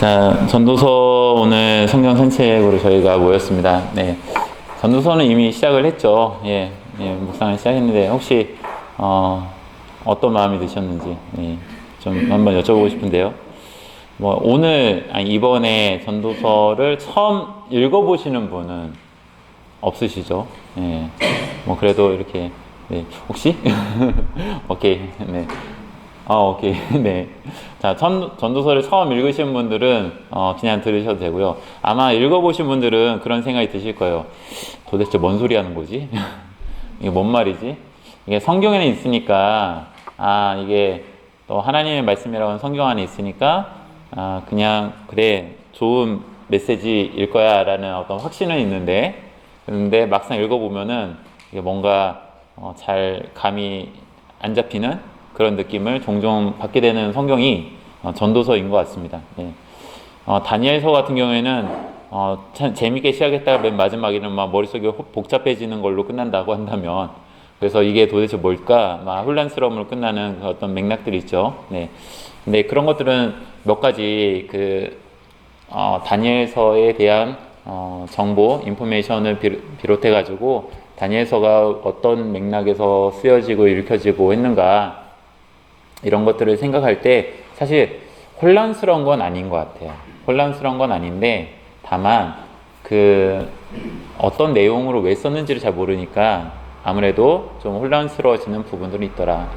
자, 전도서 오늘 성경 산책으로 저희가 모였습니다. 네, 전도서는 이미 시작을 했죠. 묵상을 시작했는데 혹시 어떤 마음이 드셨는지 좀 한번 여쭤보고 싶은데요. 이번에 전도서를 처음 읽어보시는 분은 없으시죠? 그래도 이렇게 혹시 오케이. 오케이. 네. 자, 전도서를 처음 읽으신 분들은 그냥 들으셔도 되고요. 아마 읽어보신 분들은 그런 생각이 드실 거예요. 도대체 뭔 소리 하는 거지? 이게 뭔 말이지? 이게 성경에는 있으니까, 이게 또 하나님의 말씀이라고는 성경 안에 있으니까, 그냥, 그래, 좋은 메시지일 거야, 라는 어떤 확신은 있는데, 그런데 막상 읽어보면은, 이게 뭔가, 잘 감이 안 잡히는 그런 느낌을 종종 받게 되는 성경이 전도서인 것 같습니다. 다니엘서 같은 경우에는 참 재밌게 시작했다가 맨 마지막에는 막 머릿속이 복잡해지는 걸로 끝난다고 한다면, 그래서 이게 도대체 뭘까 막 혼란스러움으로 끝나는 어떤 맥락들이 있죠. 근데 그런 것들은 몇 가지 다니엘서에 대한 정보, 인포메이션을 비롯해 가지고 다니엘서가 어떤 맥락에서 쓰여지고 읽혀지고 했는가, 이런 것들을 생각할 때 사실 혼란스러운 건 아닌 것 같아요. 혼란스러운 건 아닌데, 다만 어떤 내용으로 왜 썼는지를 잘 모르니까 아무래도 좀 혼란스러워지는 부분들이 있더라.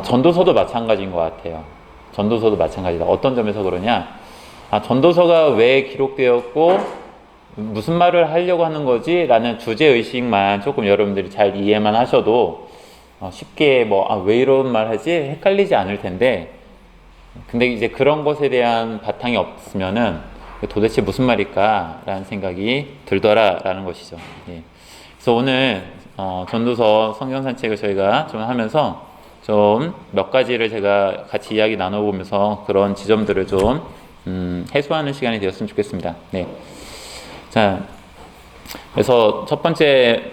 전도서도 마찬가지인 것 같아요. 전도서도 마찬가지다. 어떤 점에서 그러냐? 전도서가 왜 기록되었고 무슨 말을 하려고 하는 거지? 라는 주제의식만 조금 여러분들이 잘 이해만 하셔도 쉽게 왜 이런 말 하지? 헷갈리지 않을 텐데, 근데 이제 그런 것에 대한 바탕이 없으면은 도대체 무슨 말일까? 라는 생각이 들더라 라는 것이죠. 그래서 오늘 전도서 성경 산책을 저희가 좀 하면서 좀 몇 가지를 제가 같이 이야기 나눠보면서 그런 지점들을 좀 해소하는 시간이 되었으면 좋겠습니다. 자, 그래서 첫 번째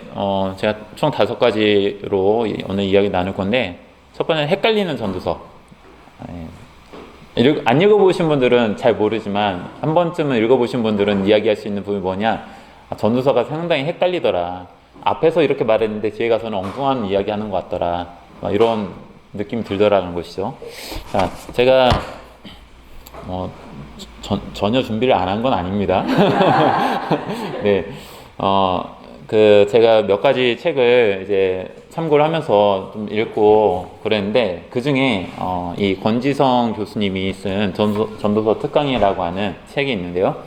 제가 총 5가지로 오늘 이야기 나눌 건데, 첫 번째는 헷갈리는 전도서. 안 읽어보신 분들은 잘 모르지만 한 번쯤은 읽어보신 분들은 이야기할 수 있는 부분이 뭐냐, 전도서가 상당히 헷갈리더라, 앞에서 이렇게 말했는데 뒤에 가서는 엉뚱한 이야기 하는 것 같더라, 이런 느낌이 들더라는 것이죠. 자, 제가 전혀 준비를 안 한 건 아닙니다. 제가 몇 가지 책을 이제 참고를 하면서 좀 읽고 그랬는데, 그 중에 이 권지성 교수님이 쓴 전도서 특강이라고 하는 책이 있는데요.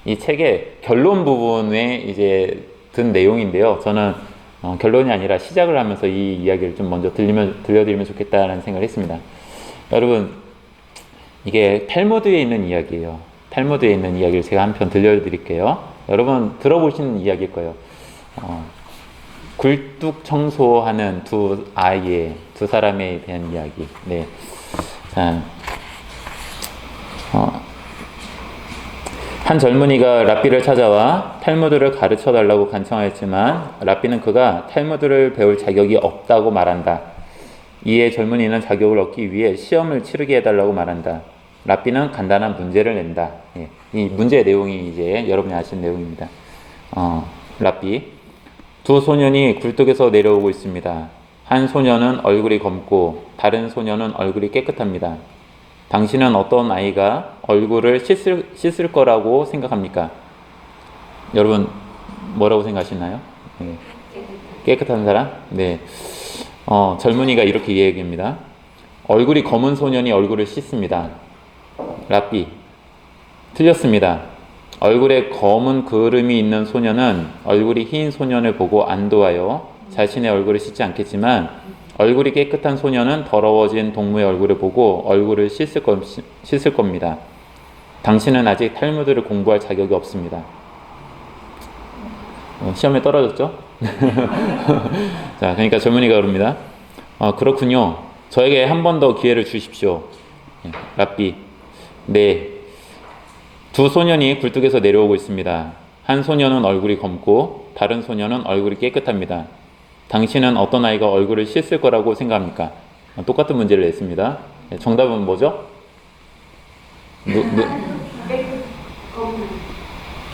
이 책의 결론 부분에 이제 든 내용인데요. 저는 결론이 아니라 시작을 하면서 이 이야기를 좀 먼저 들려드리면 좋겠다는 생각을 했습니다. 여러분, 이게 탈무드에 있는 이야기예요. 탈무드에 있는 이야기를 제가 한편 들려드릴게요. 여러분 들어보시는 이야기일 거예요. 굴뚝 청소하는 두 사람에 대한 이야기. 자, 한 젊은이가 랍비를 찾아와 탈무드를 가르쳐 달라고 간청하였지만 랍비는 그가 탈무드를 배울 자격이 없다고 말한다. 이에 젊은이는 자격을 얻기 위해 시험을 치르게 해달라고 말한다. 랍비는 간단한 문제를 낸다. 이 문제의 내용이 이제 여러분이 아시는 내용입니다. 랍비, 두 소년이 굴뚝에서 내려오고 있습니다. 한 소년은 얼굴이 검고 다른 소년은 얼굴이 깨끗합니다. 당신은 어떤 아이가 얼굴을 씻을 거라고 생각합니까? 여러분 뭐라고 생각하시나요? 깨끗한 사람? 젊은이가 이렇게 이야기합니다. 얼굴이 검은 소년이 얼굴을 씻습니다. 랍비, 틀렸습니다. 얼굴에 검은 그름이 있는 소년은 얼굴이 흰 소년을 보고 안도하여 자신의 얼굴을 씻지 않겠지만, 얼굴이 깨끗한 소년은 더러워진 동무의 얼굴을 보고 얼굴을 씻을 겁니다. 당신은 아직 탈무드를 공부할 자격이 없습니다. 시험에 떨어졌죠? 자, 그러니까 젊은이가 그럽니다. 그렇군요. 저에게 한 번 더 기회를 주십시오. 랍비, 두 소년이 굴뚝에서 내려오고 있습니다. 한 소년은 얼굴이 검고 다른 소년은 얼굴이 깨끗합니다. 당신은 어떤 아이가 얼굴을 씻을 거라고 생각합니까? 똑같은 문제를 냈습니다. 정답은 뭐죠?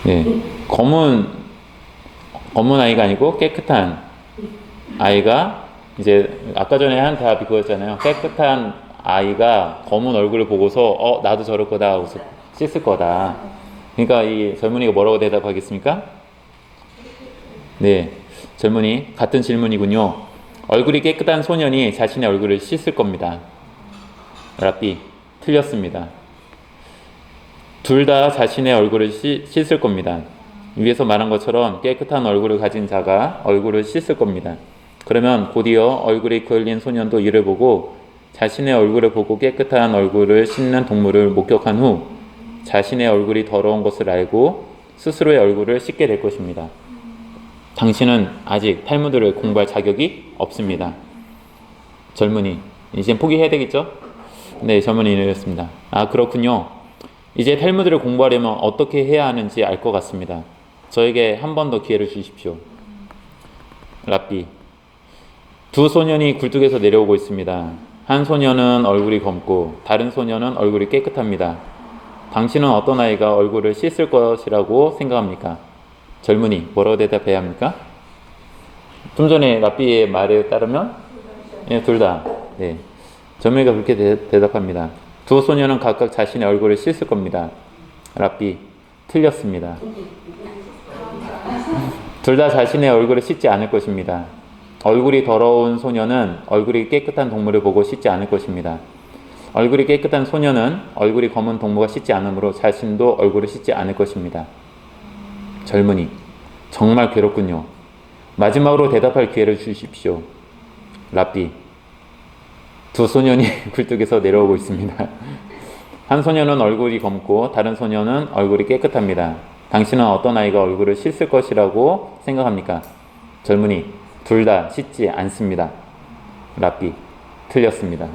네, 검은 아이가 아니고 깨끗한 아이가 이제 아까 전에 한 답이 그거였잖아요. 깨끗한 아이가 검은 얼굴을 보고서 나도 저럴 거다 하고 씻을 거다. 그러니까 이 젊은이가 뭐라고 대답하겠습니까? 네, 젊은이 같은 질문이군요. 얼굴이 깨끗한 소년이 자신의 얼굴을 씻을 겁니다. 라삐 틀렸습니다. 둘 다 자신의 얼굴을 씻을 겁니다. 위에서 말한 것처럼 깨끗한 얼굴을 가진 자가 얼굴을 씻을 겁니다. 그러면 곧이어 얼굴이 그을린 소년도 이를 보고 자신의 얼굴을 보고 깨끗한 얼굴을 씻는 동물을 목격한 후 자신의 얼굴이 더러운 것을 알고 스스로의 얼굴을 씻게 될 것입니다. 당신은 아직 탈무드를 공부할 자격이 없습니다. 젊은이, 이제 포기해야 되겠죠? 네, 젊은이는 이랬습니다. 아, 그렇군요. 이제 탈무드를 공부하려면 어떻게 해야 하는지 알 것 같습니다. 저에게 한 번 더 기회를 주십시오. 라삐, 두 소년이 굴뚝에서 내려오고 있습니다. 한 소년은 얼굴이 검고 다른 소년은 얼굴이 깨끗합니다. 당신은 어떤 아이가 얼굴을 씻을 것이라고 생각합니까? 젊은이, 뭐라고 대답해야 합니까? 좀 전에 라삐의 말에 따르면 둘 다. 네. 젊은이가 그렇게 대답합니다. 두 소년은 각각 자신의 얼굴을 씻을 겁니다. 라삐, 틀렸습니다. 둘 다 자신의 얼굴을 씻지 않을 것입니다. 얼굴이 더러운 소년은 얼굴이 깨끗한 동물을 보고 씻지 않을 것입니다. 얼굴이 깨끗한 소년은 얼굴이 검은 동물과 씻지 않으므로 자신도 얼굴을 씻지 않을 것입니다. 젊은이, 정말 괴롭군요. 마지막으로 대답할 기회를 주십시오. 라삐, 두 소년이 굴뚝에서 내려오고 있습니다. 한 소년은 얼굴이 검고 다른 소년은 얼굴이 깨끗합니다. 당신은 어떤 아이가 얼굴을 씻을 것이라고 생각합니까? 젊은이, 둘 다 씻지 않습니다. 라삐, 틀렸습니다.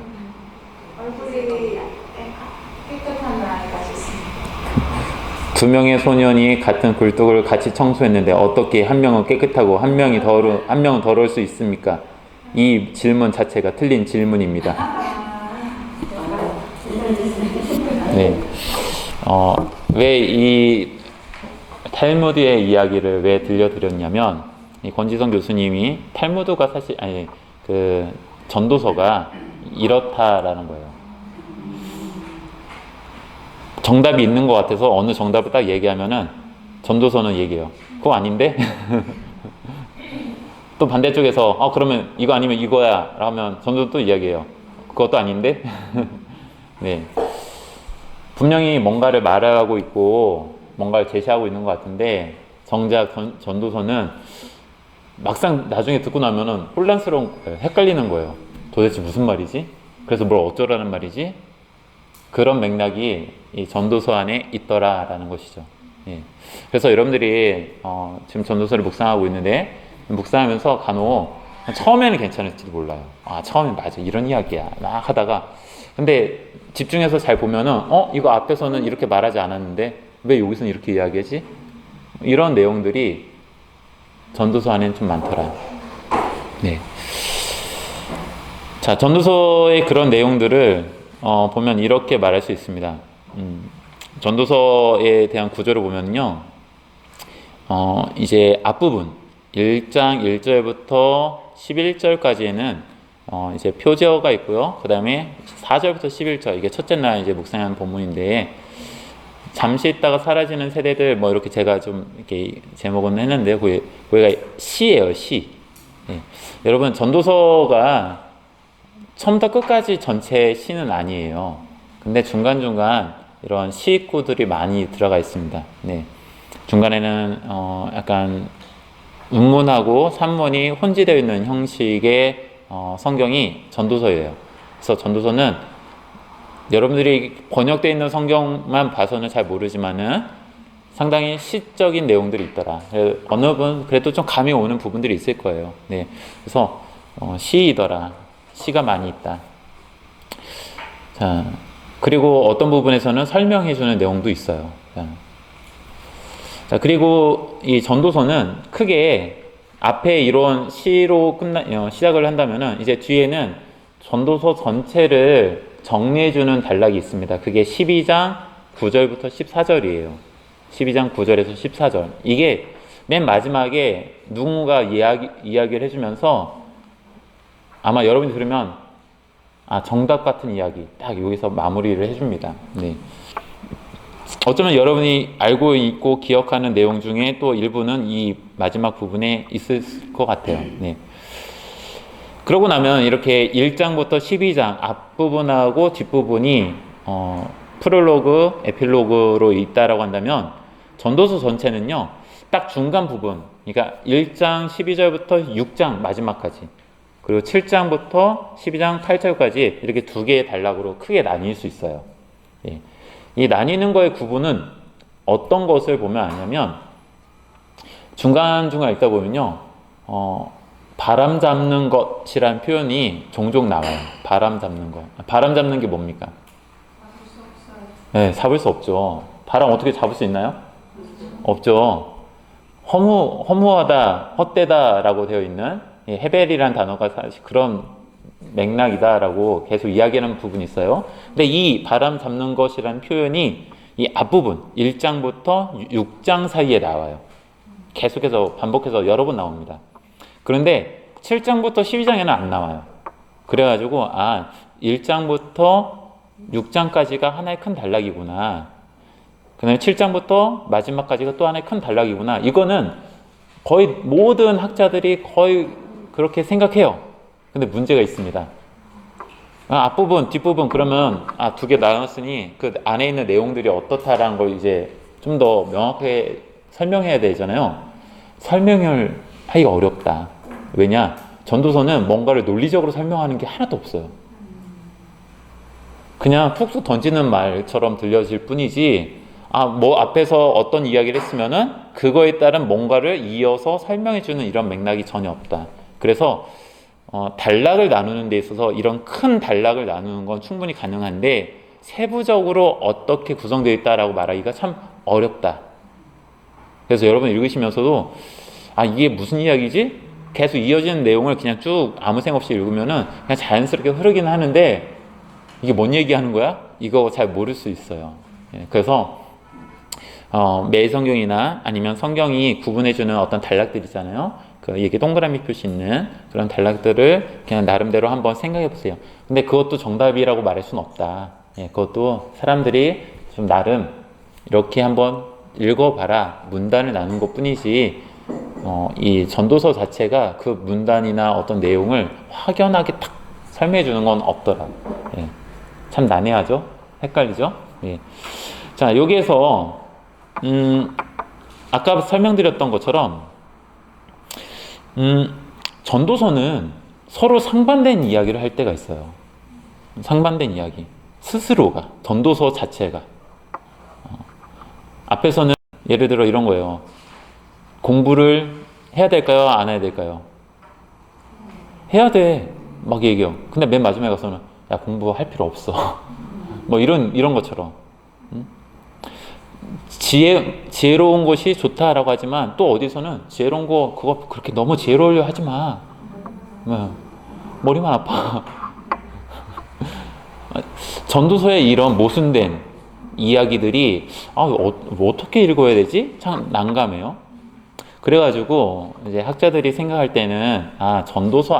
얼굴이 깨끗한 아이가 씻습니다. 두 명의 소년이 같은 굴뚝을 같이 청소했는데 어떻게 한 명은 깨끗하고 한 명은 더러울 수 있습니까? 이 질문 자체가 틀린 질문입니다. 네. 왜 이 탈무드의 이야기를 왜 들려드렸냐면, 이 권지성 교수님이 탈무드가 사실, 그 전도서가 이렇다라는 거예요. 정답이 있는 것 같아서 어느 정답을 딱 얘기하면은 전도서는 얘기해요. 그거 아닌데? 또 반대쪽에서 그러면 이거 아니면 이거야 하면 전도서 또 이야기해요. 그것도 아닌데? 네. 분명히 뭔가를 말하고 있고 뭔가를 제시하고 있는 것 같은데 정작 전도서는 막상 나중에 듣고 나면은 혼란스러운 거예요. 헷갈리는 거예요. 도대체 무슨 말이지? 그래서 뭘 어쩌라는 말이지? 그런 맥락이 이 전도서 안에 있더라라는 것이죠. 예. 그래서 여러분들이 지금 전도서를 묵상하고 있는데 묵상하면서 간혹 처음에는 괜찮을지도 몰라요. 처음엔 맞아, 이런 이야기야 막 하다가 근데 집중해서 잘 보면은 이거 앞에서는 이렇게 말하지 않았는데 왜 여기서는 이렇게 이야기하지? 이런 내용들이 전도서 안에는 좀 많더라. 네. 자, 전도서의 그런 내용들을 보면 이렇게 말할 수 있습니다. 전도서에 대한 구조를 보면요, 이제 앞부분 1장 1절부터 11절까지에는 이제 표제어가 있고요. 그 다음에 4절부터 11절, 이게 첫째 날 이제 묵상한 본문인데, 잠시 있다가 사라지는 세대들, 뭐 이렇게 제가 좀 이렇게 제목은 했는데요. 거기가 시예요, 시. 네. 여러분, 전도서가 처음부터 끝까지 전체 시는 아니에요. 근데 중간중간 이런 시구들이 많이 들어가 있습니다. 네. 중간에는 약간 운문하고 산문이 혼지되어 있는 형식의 성경이 전도서예요. 그래서 전도서는 여러분들이 번역되어 있는 성경만 봐서는 잘 모르지만은 상당히 시적인 내용들이 있더라. 어느 분 그래도 좀 감이 오는 부분들이 있을 거예요. 네. 그래서 시이더라. 시가 많이 있다. 자, 그리고 어떤 부분에서는 설명해주는 내용도 있어요. 자, 그리고 이 전도서는 크게 앞에 이런 시로 시작을 한다면은 이제 뒤에는 전도서 전체를 정리해주는 단락이 있습니다. 그게 12장, 9절부터 14절이에요. 12장 9절에서 14절. 이게 맨 마지막에 누군가 이야기를 해주면서 아마 여러분이 들으면 정답 같은 이야기 딱 여기서 마무리를 해줍니다. 네. 어쩌면 여러분이 알고 있고 기억하는 내용 중에 또 일부는 이 마지막 부분에 있을 것 같아요. 네. 그러고 나면 이렇게 1장부터 12장 앞부분하고 뒷부분이 프롤로그, 에필로그로 있다라고 한다면 전도서 전체는요, 딱 중간 부분, 그러니까 1장 12절부터 6장 마지막까지, 그리고 7장부터 12장 8절까지 이렇게 두 개의 단락으로 크게 나뉠 수 있어요. 예. 이 나뉘는 거의 구분은 어떤 것을 보면 아냐면, 중간중간 읽다 보면요, 바람 잡는 것이라는 표현이 종종 나와요. 바람 잡는 것. 바람 잡는 게 뭡니까? 네, 잡을 수 없죠. 바람 어떻게 잡을 수 있나요? 없죠. 허무하다, 헛되다라고 되어 있는 헤벨이라는 단어가 사실 그런 맥락이다라고 계속 이야기하는 부분이 있어요. 근데 이 바람 잡는 것이라는 표현이 이 앞부분 1장부터 6장 사이에 나와요. 계속해서 반복해서 여러 번 나옵니다. 그런데 7장부터 12장에는 안 나와요. 그래가지고 1장부터 6장까지가 하나의 큰 단락이구나. 그 다음에 7장부터 마지막까지가 또 하나의 큰 단락이구나. 이거는 거의 모든 학자들이 거의 그렇게 생각해요. 근데 문제가 있습니다. 앞부분, 뒷부분 그러면 두 개 나눴으니 그 안에 있는 내용들이 어떻다라는 걸 이제 좀 더 명확하게 설명해야 되잖아요. 설명을 하기가 어렵다. 왜냐? 전도서는 뭔가를 논리적으로 설명하는 게 하나도 없어요. 그냥 툭툭 던지는 말처럼 들려질 뿐이지, 앞에서 어떤 이야기를 했으면은 그거에 따른 뭔가를 이어서 설명해주는 이런 맥락이 전혀 없다. 그래서 단락을 나누는 데 있어서 이런 큰 단락을 나누는 건 충분히 가능한데 세부적으로 어떻게 구성되어 있다라고 말하기가 참 어렵다. 그래서 여러분 읽으시면서도 이게 무슨 이야기지? 계속 이어지는 내용을 그냥 쭉 아무 생각 없이 읽으면은 그냥 자연스럽게 흐르긴 하는데 이게 뭔 얘기하는 거야? 이거 잘 모를 수 있어요. 그래서 매 성경이나 아니면 성경이 구분해주는 어떤 단락들 있잖아요. 이게 동그라미 표시 있는 그런 단락들을 그냥 나름대로 한번 생각해 보세요. 근데 그것도 정답이라고 말할 수는 없다. 그것도 사람들이 좀 나름 이렇게 한번 읽어봐라 문단을 나눈 것 뿐이지 이 전도서 자체가 그 문단이나 어떤 내용을 확연하게 탁 설명해 주는 건 없더라. 참 난해하죠? 헷갈리죠? 자, 여기에서 아까 설명드렸던 것처럼 전도서는 서로 상반된 이야기를 할 때가 있어요. 상반된 이야기. 스스로가, 전도서 자체가. 앞에서는 예를 들어 이런 거예요. 공부를 해야 될까요? 안 해야 될까요? 해야 돼. 막 얘기해요. 근데 맨 마지막에 가서는 야, 공부할 필요 없어. 뭐 이런 것처럼. 지혜로운 것이 좋다라고 하지만 또 어디서는 지혜로운 거 그거 그렇게 너무 지혜로우려 하지 마. 머리만 아파. 전도서의 이런 모순된 이야기들이 어떻게 읽어야 되지? 참 난감해요. 그래가지고 이제 학자들이 생각할 때는 전도서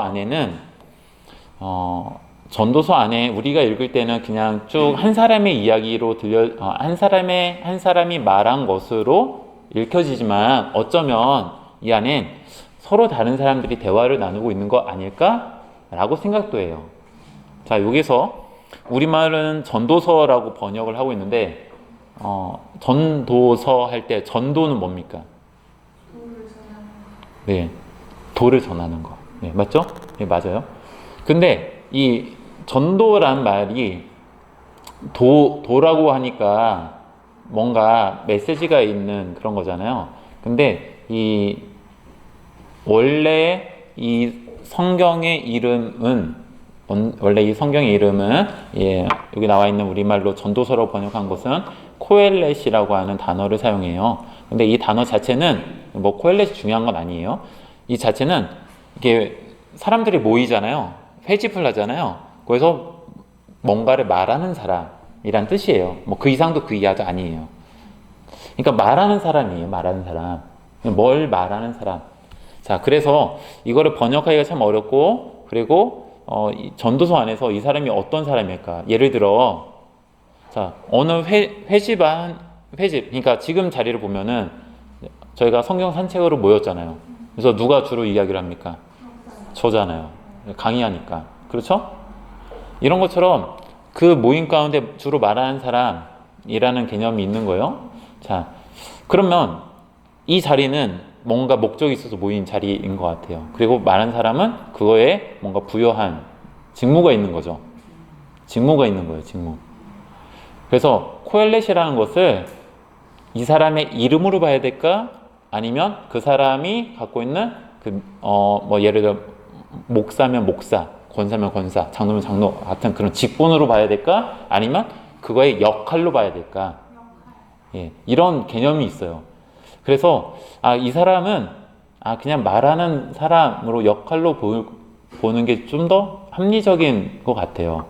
안에 우리가 읽을 때는 그냥 쭉 한 사람의 이야기로 한 사람이 말한 것으로 읽혀지지만 어쩌면 이 안엔 서로 다른 사람들이 대화를 나누고 있는 거 아닐까라고 생각도 해요. 자, 여기서 우리말은 전도서라고 번역을 하고 있는데 전도서 할 때 전도는 뭡니까? 네, 도를 전하는 거. 네, 맞죠? 네, 맞아요. 근데 이 전도란 말이 도라고 하니까 뭔가 메시지가 있는 그런 거잖아요. 근데 원래 이 성경의 이름은 여기 나와 있는 우리말로 전도서로 번역한 것은 코엘렛이라고 하는 단어를 사용해요. 근데 이 단어 자체는 코엘렛이 중요한 건 아니에요. 이 자체는 이게 사람들이 모이잖아요. 회집을 하잖아요. 그래서 뭔가를 말하는 사람, 이란 뜻이에요. 뭐 그 이상도 그 이하도 아니에요. 그러니까 말하는 사람이에요. 말하는 사람. 뭘 말하는 사람. 자, 그래서 이거를 번역하기가 참 어렵고, 그리고 이 전도서 안에서 이 사람이 어떤 사람일까? 예를 들어, 자, 어느 회집, 그러니까 지금 자리를 보면은 저희가 성경 산책으로 모였잖아요. 그래서 누가 주로 이야기를 합니까? 저잖아요. 강의하니까. 그렇죠? 이런 것처럼 그 모임 가운데 주로 말하는 사람이라는 개념이 있는 거예요. 자, 그러면 이 자리는 뭔가 목적이 있어서 모인 자리인 것 같아요. 그리고 말하는 사람은 그거에 뭔가 부여한 직무가 있는 거죠. 직무가 있는 거예요, 직무. 그래서 코엘렛이라는 것을 이 사람의 이름으로 봐야 될까? 아니면 그 사람이 갖고 있는 뭐 예를 들어 목사면 목사, 권사면 권사, 장로면 장로 같은 그런 직분으로 봐야 될까? 아니면 그거의 역할로 봐야 될까? 예, 이런 개념이 있어요. 그래서 이 사람은 그냥 말하는 사람으로 역할로 보는 게 좀 더 합리적인 것 같아요.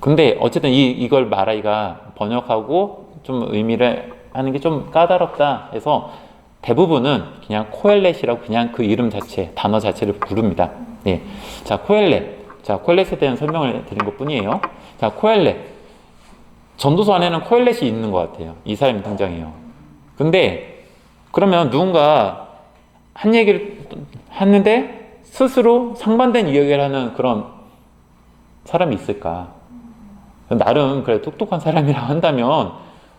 근데 어쨌든 이걸 말하기가 번역하고 좀 의미를 하는 게 좀 까다롭다 해서 대부분은 그냥 코엘렛이라고 그냥 그 이름 자체, 단어 자체를 부릅니다. 네. 자, 코엘렛. 자, 코엘렛에 대한 설명을 드린 것 뿐이에요. 자, 코엘렛. 전도서 안에는 코엘렛이 있는 것 같아요. 이 사람이 등장해요. 근데 그러면 누군가 한 얘기를 했는데 스스로 상반된 이야기를 하는 그런 사람이 있을까? 나름 그래 똑똑한 사람이라고 한다면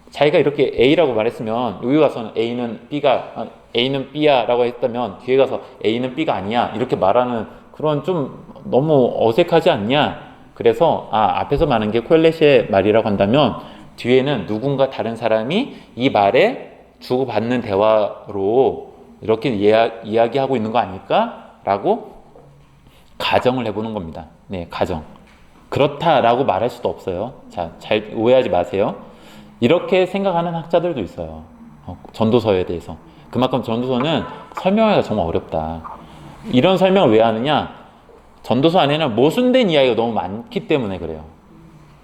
자기가 이렇게 A라고 말했으면 여기 가서는 A는 B야 라고 했다면 뒤에 가서 A는 B가 아니야 이렇게 말하는 그런 좀 너무 어색하지 않냐? 그래서 앞에서 말하는 게 코엘렛의 말이라고 한다면 뒤에는 누군가 다른 사람이 이 말에 주고받는 대화로 이렇게 이야기하고 있는 거 아닐까? 라고 가정을 해보는 겁니다. 네, 가정. 그렇다라고 말할 수도 없어요. 자, 잘 오해하지 마세요. 이렇게 생각하는 학자들도 있어요. 전도서에 대해서. 그만큼 전도서는 설명하기가 정말 어렵다. 이런 설명을 왜 하느냐? 전도서 안에는 모순된 이야기가 너무 많기 때문에 그래요.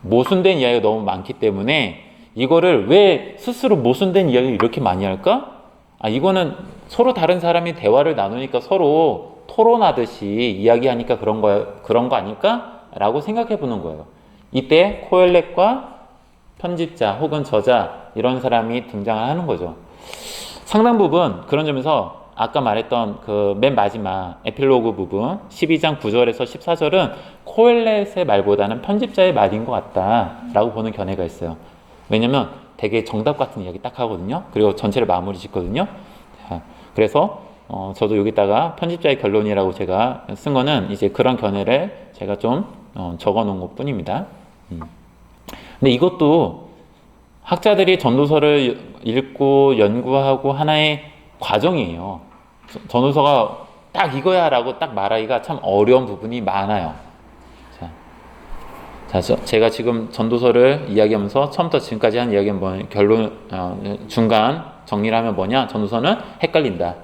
모순된 이야기가 너무 많기 때문에 이거를 왜 스스로 모순된 이야기를 이렇게 많이 할까? 이거는 서로 다른 사람이 대화를 나누니까 서로 토론하듯이 이야기하니까 그런 거 아닐까? 라고 생각해 보는 거예요. 이때 코엘렛과 편집자 혹은 저자 이런 사람이 등장하는 거죠. 상당 부분 그런 점에서 아까 말했던 그 맨 마지막 에필로그 부분 12장 9절에서 14절은 코엘렛의 말보다는 편집자의 말인 것 같다라고 보는 견해가 있어요. 왜냐면 되게 정답 같은 이야기 딱 하거든요. 그리고 전체를 마무리 짓거든요. 자, 그래서 저도 여기다가 편집자의 결론이라고 제가 쓴 거는 이제 그런 견해를 제가 좀 적어 놓은 것 뿐입니다. 근데 이것도 학자들이 전도서를 읽고 연구하고 하나의 과정이에요. 전도서가 딱 이거야 라고 딱 말하기가 참 어려운 부분이 많아요. 자, 제가 지금 전도서를 이야기하면서 처음부터 지금까지 한 이야기는 뭐 중간 정리를 하면 뭐냐? 전도서는 헷갈린다.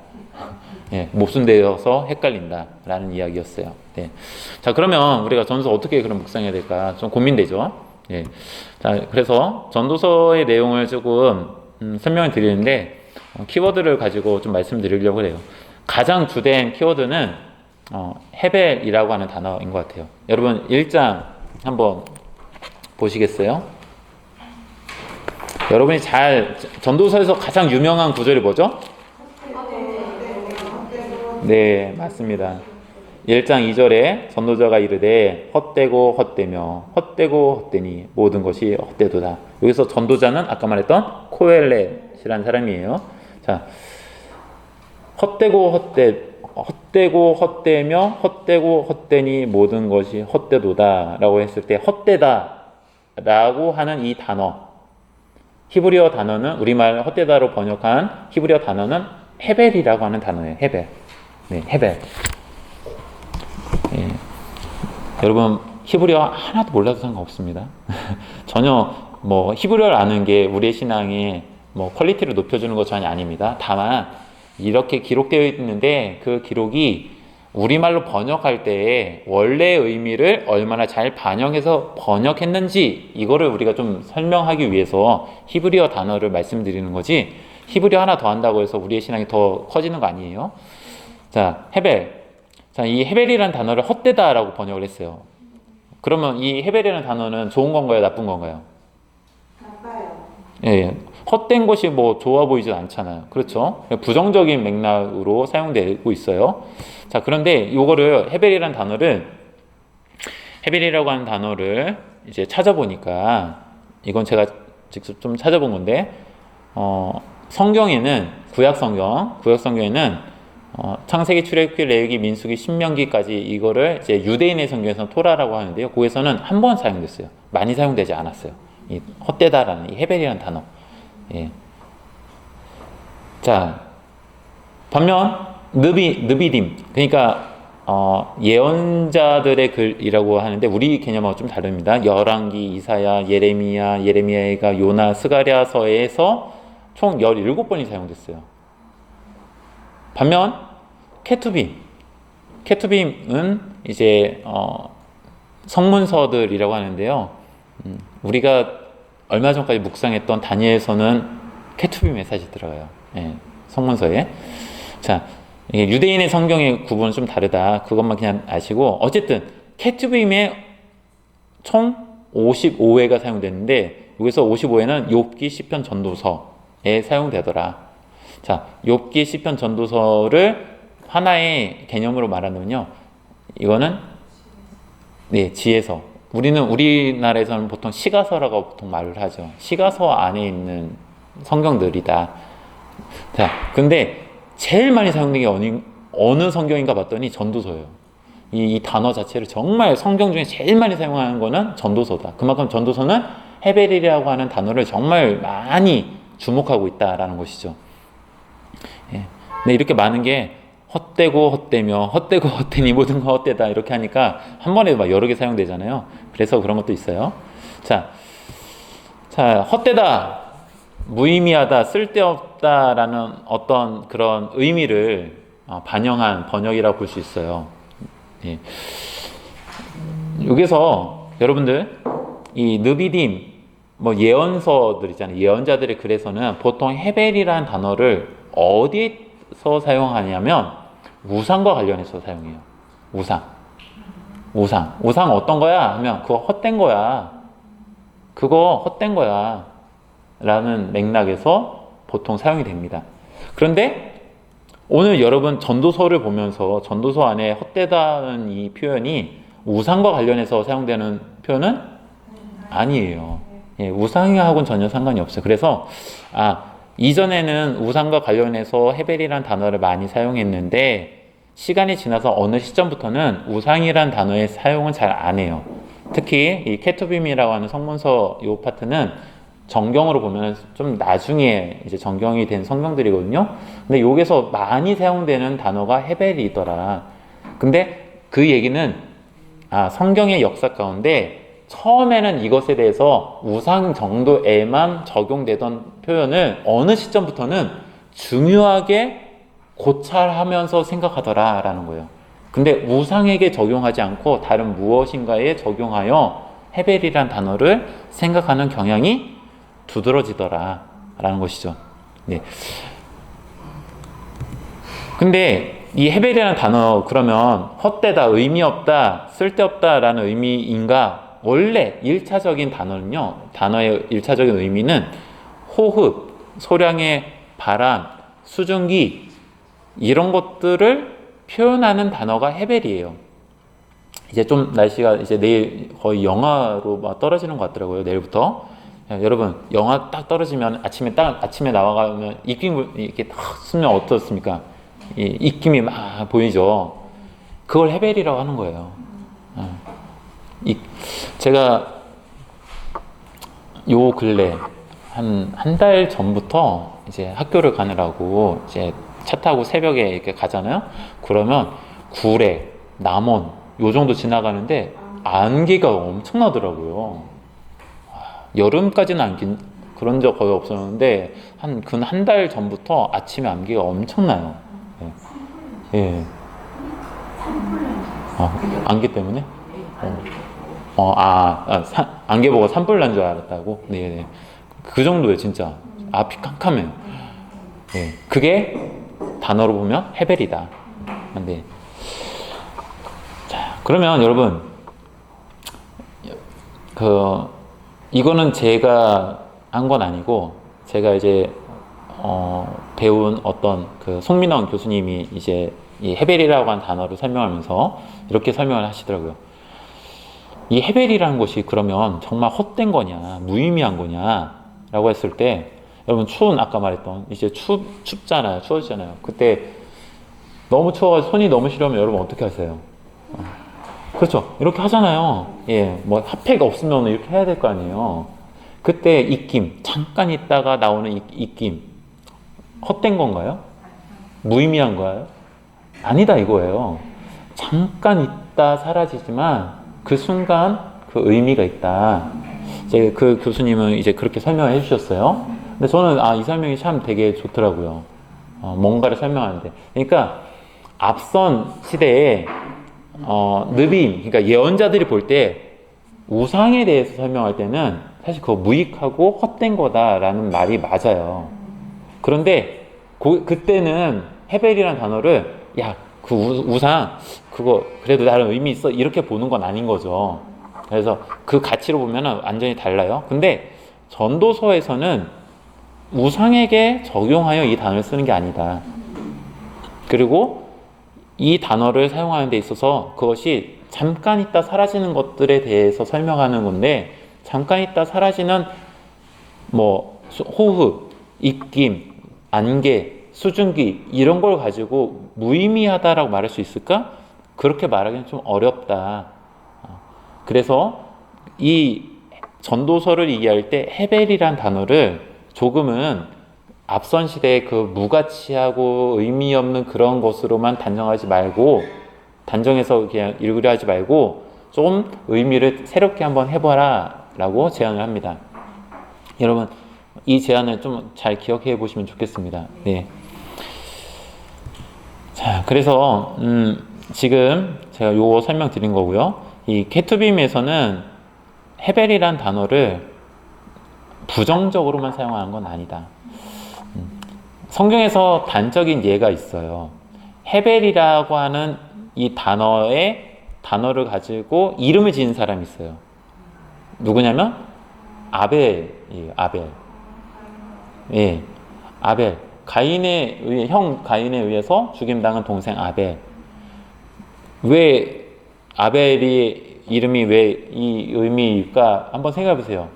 예, 모순되어서 헷갈린다 라는 이야기였어요. 네. 자, 그러면 우리가 전도서 어떻게 그럼 묵상해야 될까? 좀 고민되죠? 예. 자, 그래서 전도서의 내용을 조금 설명을 드리는데 키워드를 가지고 좀 말씀드리려고 해요. 가장 주된 키워드는 헤벨이라고 하는 단어인 것 같아요. 여러분 1장 한번 보시겠어요? 여러분이 전도서에서 가장 유명한 구절이 뭐죠? 네, 맞습니다. 1장 2절에 전도자가 이르되 헛되고 헛되며 헛되고 헛되니 모든 것이 헛되도다. 여기서 전도자는 아까 말했던 코엘렛이라는 사람이에요. 자, 헛되고 헛되며 헛되고 헛되니 모든 것이 헛되도다 라고 했을 때 헛되다 라고 하는 이 단어, 히브리어 단어는 우리말 헛되다로 번역한 히브리어 단어는 헤벨이라고 하는 단어예요. 헤벨. 네, 헤벨. 예. 여러분 히브리어 하나도 몰라도 상관없습니다. 전혀 뭐 히브리어를 아는 게 우리의 신앙의 뭐 퀄리티를 높여주는 것 전혀 아닙니다. 다만 이렇게 기록되어 있는데 그 기록이 우리말로 번역할 때에 원래의 의미를 얼마나 잘 반영해서 번역했는지 이거를 우리가 좀 설명하기 위해서 히브리어 단어를 말씀드리는 거지, 히브리어 하나 더 한다고 해서 우리의 신앙이 더 커지는 거 아니에요. 자, 헤벨. 자, 이 헤벨이라는 단어를 헛되다라고 번역을 했어요. 그러면 이 헤벨이라는 단어는 좋은 건가요, 나쁜 건가요? 나빠요. 예, 헛된 것이 뭐 좋아 보이지 않잖아요. 그렇죠? 부정적인 맥락으로 사용되고 있어요. 자, 그런데 요거를 헤벨이라는 단어를, 헤벨이라고 하는 단어를 이제 찾아보니까, 이건 제가 직접 좀 찾아본 건데, 성경에는, 구약 성경에는 창세기, 출애굽기, 레위기, 민수기, 신명기까지 이거를 이제 유대인의 성경에서는 토라라고 하는데요. 거기서는 한 번 사용됐어요. 많이 사용되지 않았어요. 이 헛되다라는 이 헤벨이라는 단어. 예. 자, 반면 느비딤, 그러니까 예언자들의 글이라고 하는데 우리 개념하고 좀 다릅니다. 열왕기, 이사야, 예레미야가 요나, 스가랴서에서 총 17번이 사용됐어요. 반면 케투빔은 이제 성문서들이라고 하는데요. 우리가 얼마 전까지 묵상했던 다니엘서는 케투빔에 사실 들어가요. 예, 성문서에. 자, 이게 유대인의 성경의 구분은 좀 다르다. 그것만 그냥 아시고, 어쨌든 케투빔에 총 55회가 사용됐는데, 여기서 55회는 욥기, 시편, 전도서에 사용되더라. 자, 욥기, 시편, 전도서를 하나의 개념으로 말하면요, 이거는 지혜서. 우리나라에서는 보통 시가서라고 보통 말을 하죠. 시가서 안에 있는 성경들이다. 자, 근데 제일 많이 사용된 게 어느 성경인가 봤더니 전도서예요. 이 단어 자체를 정말 성경 중에 제일 많이 사용하는 거는 전도서다. 그만큼 전도서는 헤벨이라고 하는 단어를 정말 많이 주목하고 있다라는 것이죠. 예. 근데 이렇게 많은 게 헛되고 헛되며 헛되고 헛되니 모든 거 헛되다 이렇게 하니까 한 번에 막 여러 개 사용되잖아요. 그래서 그런 것도 있어요. 자, 헛되다, 무의미하다, 쓸데없다라는 어떤 그런 의미를 반영한 번역이라고 볼 수 있어요. 예. 여기서 여러분들 이 느비딤, 뭐 예언서들 있잖아요. 예언자들의 글에서는 보통 헤벨이라는 단어를 어디서 사용하냐면 우상과 관련해서 사용해요. 우상 어떤 거야? 하면 그거 헛된 거야. 그거 헛된 거야. 라는 맥락에서 보통 사용이 됩니다. 그런데 오늘 여러분 전도서를 보면서 전도서 안에 헛되다는 이 표현이 우상과 관련해서 사용되는 표현은 아니에요. 예, 우상하고는 전혀 상관이 없어요. 그래서 이전에는 우상과 관련해서 헤벨이라는 단어를 많이 사용했는데 시간이 지나서 어느 시점부터는 우상이라는 단어의 사용은 잘 안 해요. 특히 이 케투빔이라고 하는 성문서 이 파트는 정경으로 보면 좀 나중에 이제 정경이 된 성경들이거든요. 근데 여기서 많이 사용되는 단어가 헤벨이더라. 근데 그 얘기는 성경의 역사 가운데 처음에는 이것에 대해서 우상 정도에만 적용되던 표현을 어느 시점부터는 중요하게 고찰하면서 생각하더라 라는 거예요. 근데 우상에게 적용하지 않고 다른 무엇인가에 적용하여 헤벨이란 단어를 생각하는 경향이 두드러지더라 라는 것이죠. 네. 근데 이 헤벨이라는 단어 그러면 헛되다, 의미 없다, 쓸데없다 라는 의미인가? 원래 1차적인 단어는요, 단어의 1차적인 의미는 호흡, 소량의 바람, 수증기 이런 것들을 표현하는 단어가 헤벨이에요. 이제 좀 날씨가 이제 내일 거의 영하로 막 떨어지는 것 같더라고요. 내일부터. 여러분, 영하 딱 떨어지면 아침에 나와가면 입김 이렇게 딱 쓰면 어떻습니까? 이 입김이 막 보이죠. 그걸 헤벨이라고 하는 거예요. 제가 요 근래 한 달 전부터 이제 학교를 가느라고 이제 차 타고 새벽에 이렇게 가잖아요. 그러면 구례, 남원 요 정도 지나가는데 안개가 엄청나더라고요. 여름까지는 안긴 그런 적 거의 없었는데 한 달 전부터 아침에 안개가 엄청나요. 예. 안개 때문에? 안개 보고 산불 난 줄 알았다고? 네. 그 정도예요, 진짜. 앞이 캄캄해요. 네. 그게 단어로 보면 헤벨이다. 네. 자, 그러면 여러분, 이거는 제가 한 건 아니고, 제가 이제, 배운 어떤 송민원 교수님이 이제 이 헤벨이라고 하는 단어를 설명하면서 이렇게 설명을 하시더라고요. 이 헤벨이라는 것이 그러면 정말 헛된 거냐, 무의미한 거냐, 라고 했을 때, 여러분, 아까 말했던, 이제 춥잖아요. 추워지잖아요. 그때 너무 추워가지고 손이 너무 시려면 여러분 어떻게 하세요? 그렇죠. 이렇게 하잖아요. 예, 뭐 핫팩 없으면 이렇게 해야 될 거 아니에요. 그때 입김, 잠깐 있다가 나오는 입김, 헛된 건가요? 무의미한 거예요? 아니다 이거예요. 잠깐 있다 사라지지만 그 순간 그 의미가 있다. 이제 그 교수님은 이제 그렇게 설명을 해주셨어요. 근데 저는 이 설명이 참 되게 좋더라고요. 뭔가를 설명하는데. 그러니까 앞선 시대에 느빔, 그러니까 예언자들이 볼 때 우상에 대해서 설명할 때는 사실 그거 무익하고 헛된 거다라는 말이 맞아요. 그런데 그때는 헤벨이라는 단어를 그 우상 그거 그래도 나름 의미 있어 이렇게 보는 건 아닌 거죠. 그래서 그 가치로 보면 완전히 달라요. 근데 전도서에서는 우상에게 적용하여 이 단어를 쓰는 게 아니다. 그리고 이 단어를 사용하는 데 있어서 그것이 잠깐 있다 사라지는 것들에 대해서 설명하는 건데, 잠깐 있다 사라지는 뭐 호흡, 입김, 안개, 수증기 이런 걸 가지고 무의미하다라고 말할 수 있을까? 그렇게 말하기는 좀 어렵다. 그래서 이 전도서를 이해할 때 헤벨이란 단어를 조금은 앞선 시대의 그 무가치하고 의미 없는 그런 것으로만 단정해서 그냥 읽으려 하지 말고 좀 의미를 새롭게 한번 해봐라 라고 제안을 합니다. 여러분 이 제안을 좀 잘 기억해 보시면 좋겠습니다. 네. 자, 그래서 지금 제가 요거 설명드린 거고요. 이 케투빔에서는 헤벨이란 단어를 부정적으로만 사용하는 건 아니다. 성경에서 단적인 예가 있어요. 헤벨이라고 하는 이 단어를 가지고 이름을 지은 사람이 있어요. 누구냐면 아벨이에요. 아벨. 예, 아벨. 형 가인에 의해서 죽임당한 동생 아벨. 왜 아벨이 이름이 왜 이 의미일까? 한번 생각해 보세요.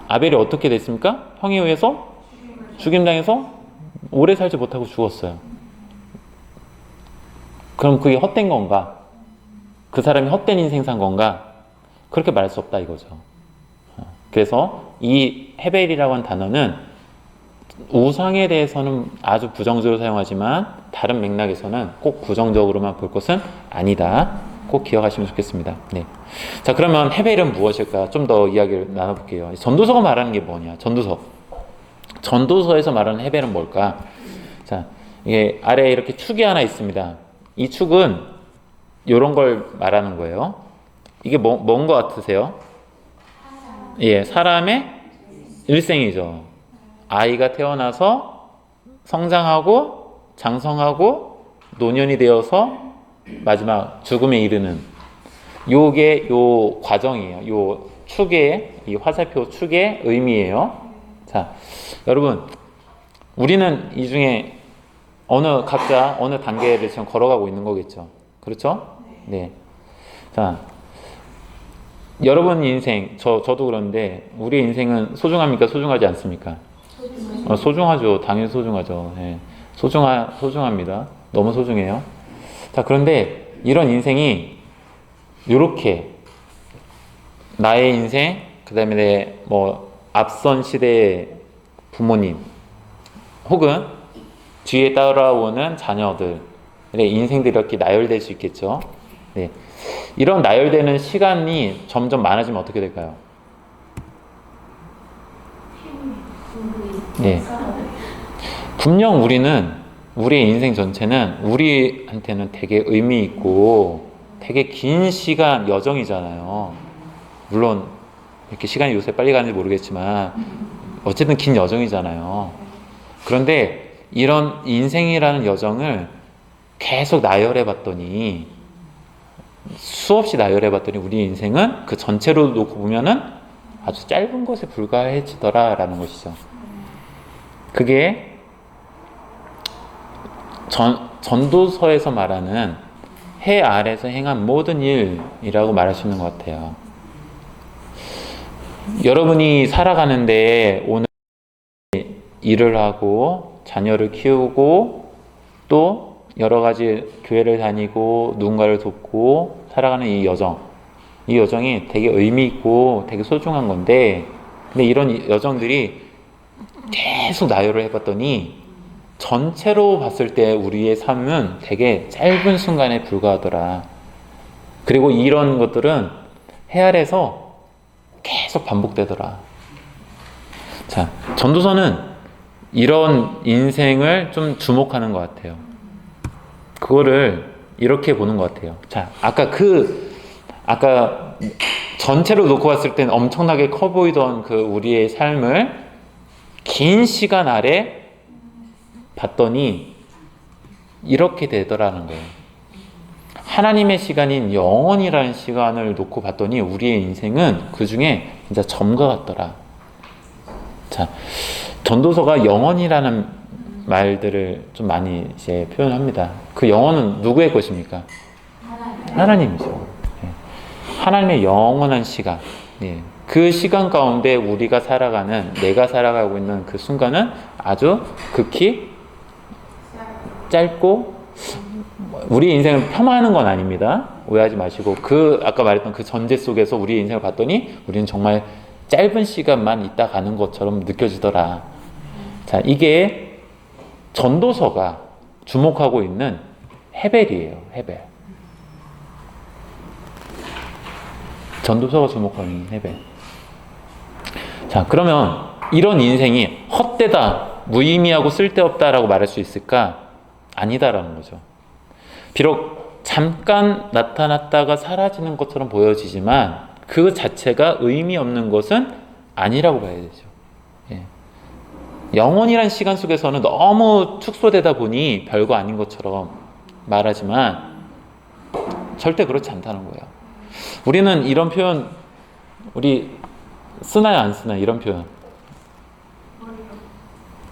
아벨이 어떻게 됐습니까? 형에 의해서 죽임당해서 오래 살지 못하고 죽었어요. 그럼 그게 헛된 건가? 그 사람이 헛된 인생 산 건가? 그렇게 말할 수 없다 이거죠. 그래서 이 헤벨이라고 하는 단어는 우상에 대해서는 아주 부정적으로 사용하지만 다른 맥락에서는 꼭 부정적으로만 볼 것은 아니다. 꼭 기억하시면 좋겠습니다. 네. 자, 그러면 헤벨은 무엇일까? 좀 더 이야기를 나눠볼게요. 전도서가 말하는 게 뭐냐? 전도서에서 말하는 헤벨은 뭘까? 자, 이게 아래에 이렇게 축이 하나 있습니다. 이 축은 이런 걸 말하는 거예요. 이게 뭔 것 같으세요? 예, 사람의 일생이죠. 아이가 태어나서 성장하고 장성하고 노년이 되어서 마지막 죽음에 이르는 요게 요 과정이에요. 요 축의 이 화살표 축의 의미예요. 자, 여러분 우리는 이 중에 각자 어느 단계를 지금 걸어가고 있는 거겠죠. 그렇죠? 네. 자, 여러분 인생, 저도 그런데 우리 인생은 소중합니까? 소중하지 않습니까? 소중하죠. 당연히 소중하죠. 네. 소중합니다. 너무 소중해요. 자, 그런데 이런 인생이 요렇게 나의 인생, 그 다음에 앞선 시대의 부모님 혹은 뒤에 따라오는 자녀들의 인생들이 이렇게 나열될 수 있겠죠. 네. 이런 나열되는 시간이 점점 많아지면 어떻게 될까요? 분명 우리는 우리의 인생 전체는 우리한테는 되게 의미 있고 되게 긴 시간 여정이잖아요. 물론 이렇게 시간이 요새 빨리 가는지 모르겠지만 어쨌든 긴 여정이잖아요. 그런데 이런 인생이라는 여정을 계속 나열해 봤더니 수없이 나열해 봤더니 우리 인생은 그 전체로 놓고 보면은 아주 짧은 것에 불과해지더라라는 것이죠. 그게 전도서에서 말하는 해 아래서 행한 모든 일이라고 말할 수 있는 것 같아요. 여러분이 살아가는데 오늘 일을 하고 자녀를 키우고 또 여러 가지 교회를 다니고 누군가를 돕고 살아가는 이 여정이 되게 의미 있고 되게 소중한 건데, 근데 이런 여정들이 계속 나열을 해봤더니 전체로 봤을 때 우리의 삶은 되게 짧은 순간에 불과하더라. 그리고 이런 것들은 해 아래서 계속 반복되더라. 자, 전도서는 이런 인생을 좀 주목하는 것 같아요. 그거를 이렇게 보는 것 같아요. 자, 아까 전체로 놓고 봤을 땐 엄청나게 커 보이던 그 우리의 삶을 긴 시간 아래 봤더니 이렇게 되더라는 거예요. 하나님의 시간인 영원이라는 시간을 놓고 봤더니 우리의 인생은 그 중에 진짜 점과 같더라. 자, 전도서가 영원이라는 말들을 좀 많이 이제 표현합니다. 그 영원은 누구의 것입니까? 하나님이죠. 하나님의 영원한 시간. 그 시간 가운데 우리가 살아가는, 내가 살아가고 있는 그 순간은 아주 극히 짧고, 우리 인생을 폄하하는 건 아닙니다. 오해하지 마시고, 아까 말했던 그 전제 속에서 우리 인생을 봤더니 우리는 정말 짧은 시간만 있다 가는 것처럼 느껴지더라. 자, 이게 전도서가 주목하고 있는 헤벨이에요. 헤벨. 전도서가 주목하고 있는 헤벨. 자, 그러면 이런 인생이 헛되다, 무의미하고 쓸데없다라고 말할 수 있을까? 아니다라는 거죠. 비록 잠깐 나타났다가 사라지는 것처럼 보여지지만 그 자체가 의미 없는 것은 아니라고 봐야 되죠. 영원이란 시간 속에서는 너무 축소되다 보니 별거 아닌 것처럼 말하지만 절대 그렇지 않다는 거예요. 우리는 이런 표현, 우리 쓰나요, 안 쓰나요? 이런 표현.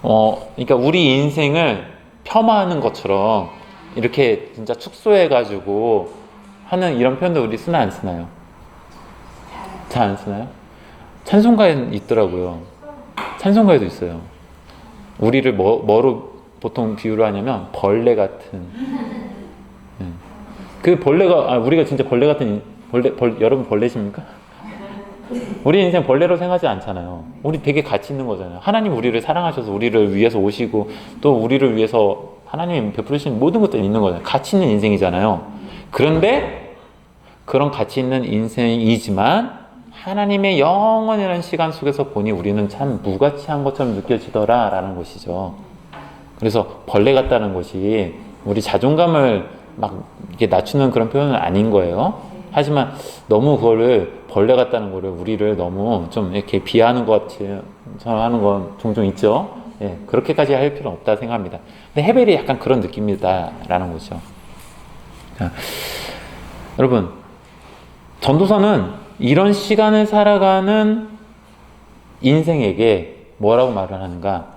그러니까 우리 인생을 폄하하는 것처럼 이렇게 진짜 축소해가지고 하는 이런 표현도 우리 쓰나 안 쓰나요? 잘 안 쓰나요? 찬송가에 있더라고요. 찬송가에도 있어요. 우리를 뭐로 보통 비유를 하냐면 벌레 같은. 그 벌레가, 우리가 진짜 벌레 같은, 여러분 벌레십니까? 우리 인생 벌레로 생각하지 않잖아요. 우리 되게 가치 있는 거잖아요. 하나님 우리를 사랑하셔서 우리를 위해서 오시고 또 우리를 위해서 하나님 베풀으신 모든 것들이 있는 거잖아요. 가치 있는 인생이잖아요. 그런데 그런 가치 있는 인생이지만 하나님의 영원이라는 시간 속에서 보니 우리는 참 무가치한 것처럼 느껴지더라 라는 것이죠. 그래서 벌레 같다는 것이 우리 자존감을 막 이렇게 낮추는 그런 표현은 아닌 거예요. 하지만 너무 그거를 벌레 같다는 거를 우리를 너무 좀 이렇게 비하하는 것 같이 하는 건 종종 있죠. 그렇게까지 할 필요는 없다 생각합니다. 근데 헤벨이 약간 그런 느낌이다 라는 거죠. 자, 여러분, 전도서는 이런 시간을 살아가는 인생에게 뭐라고 말을 하는가?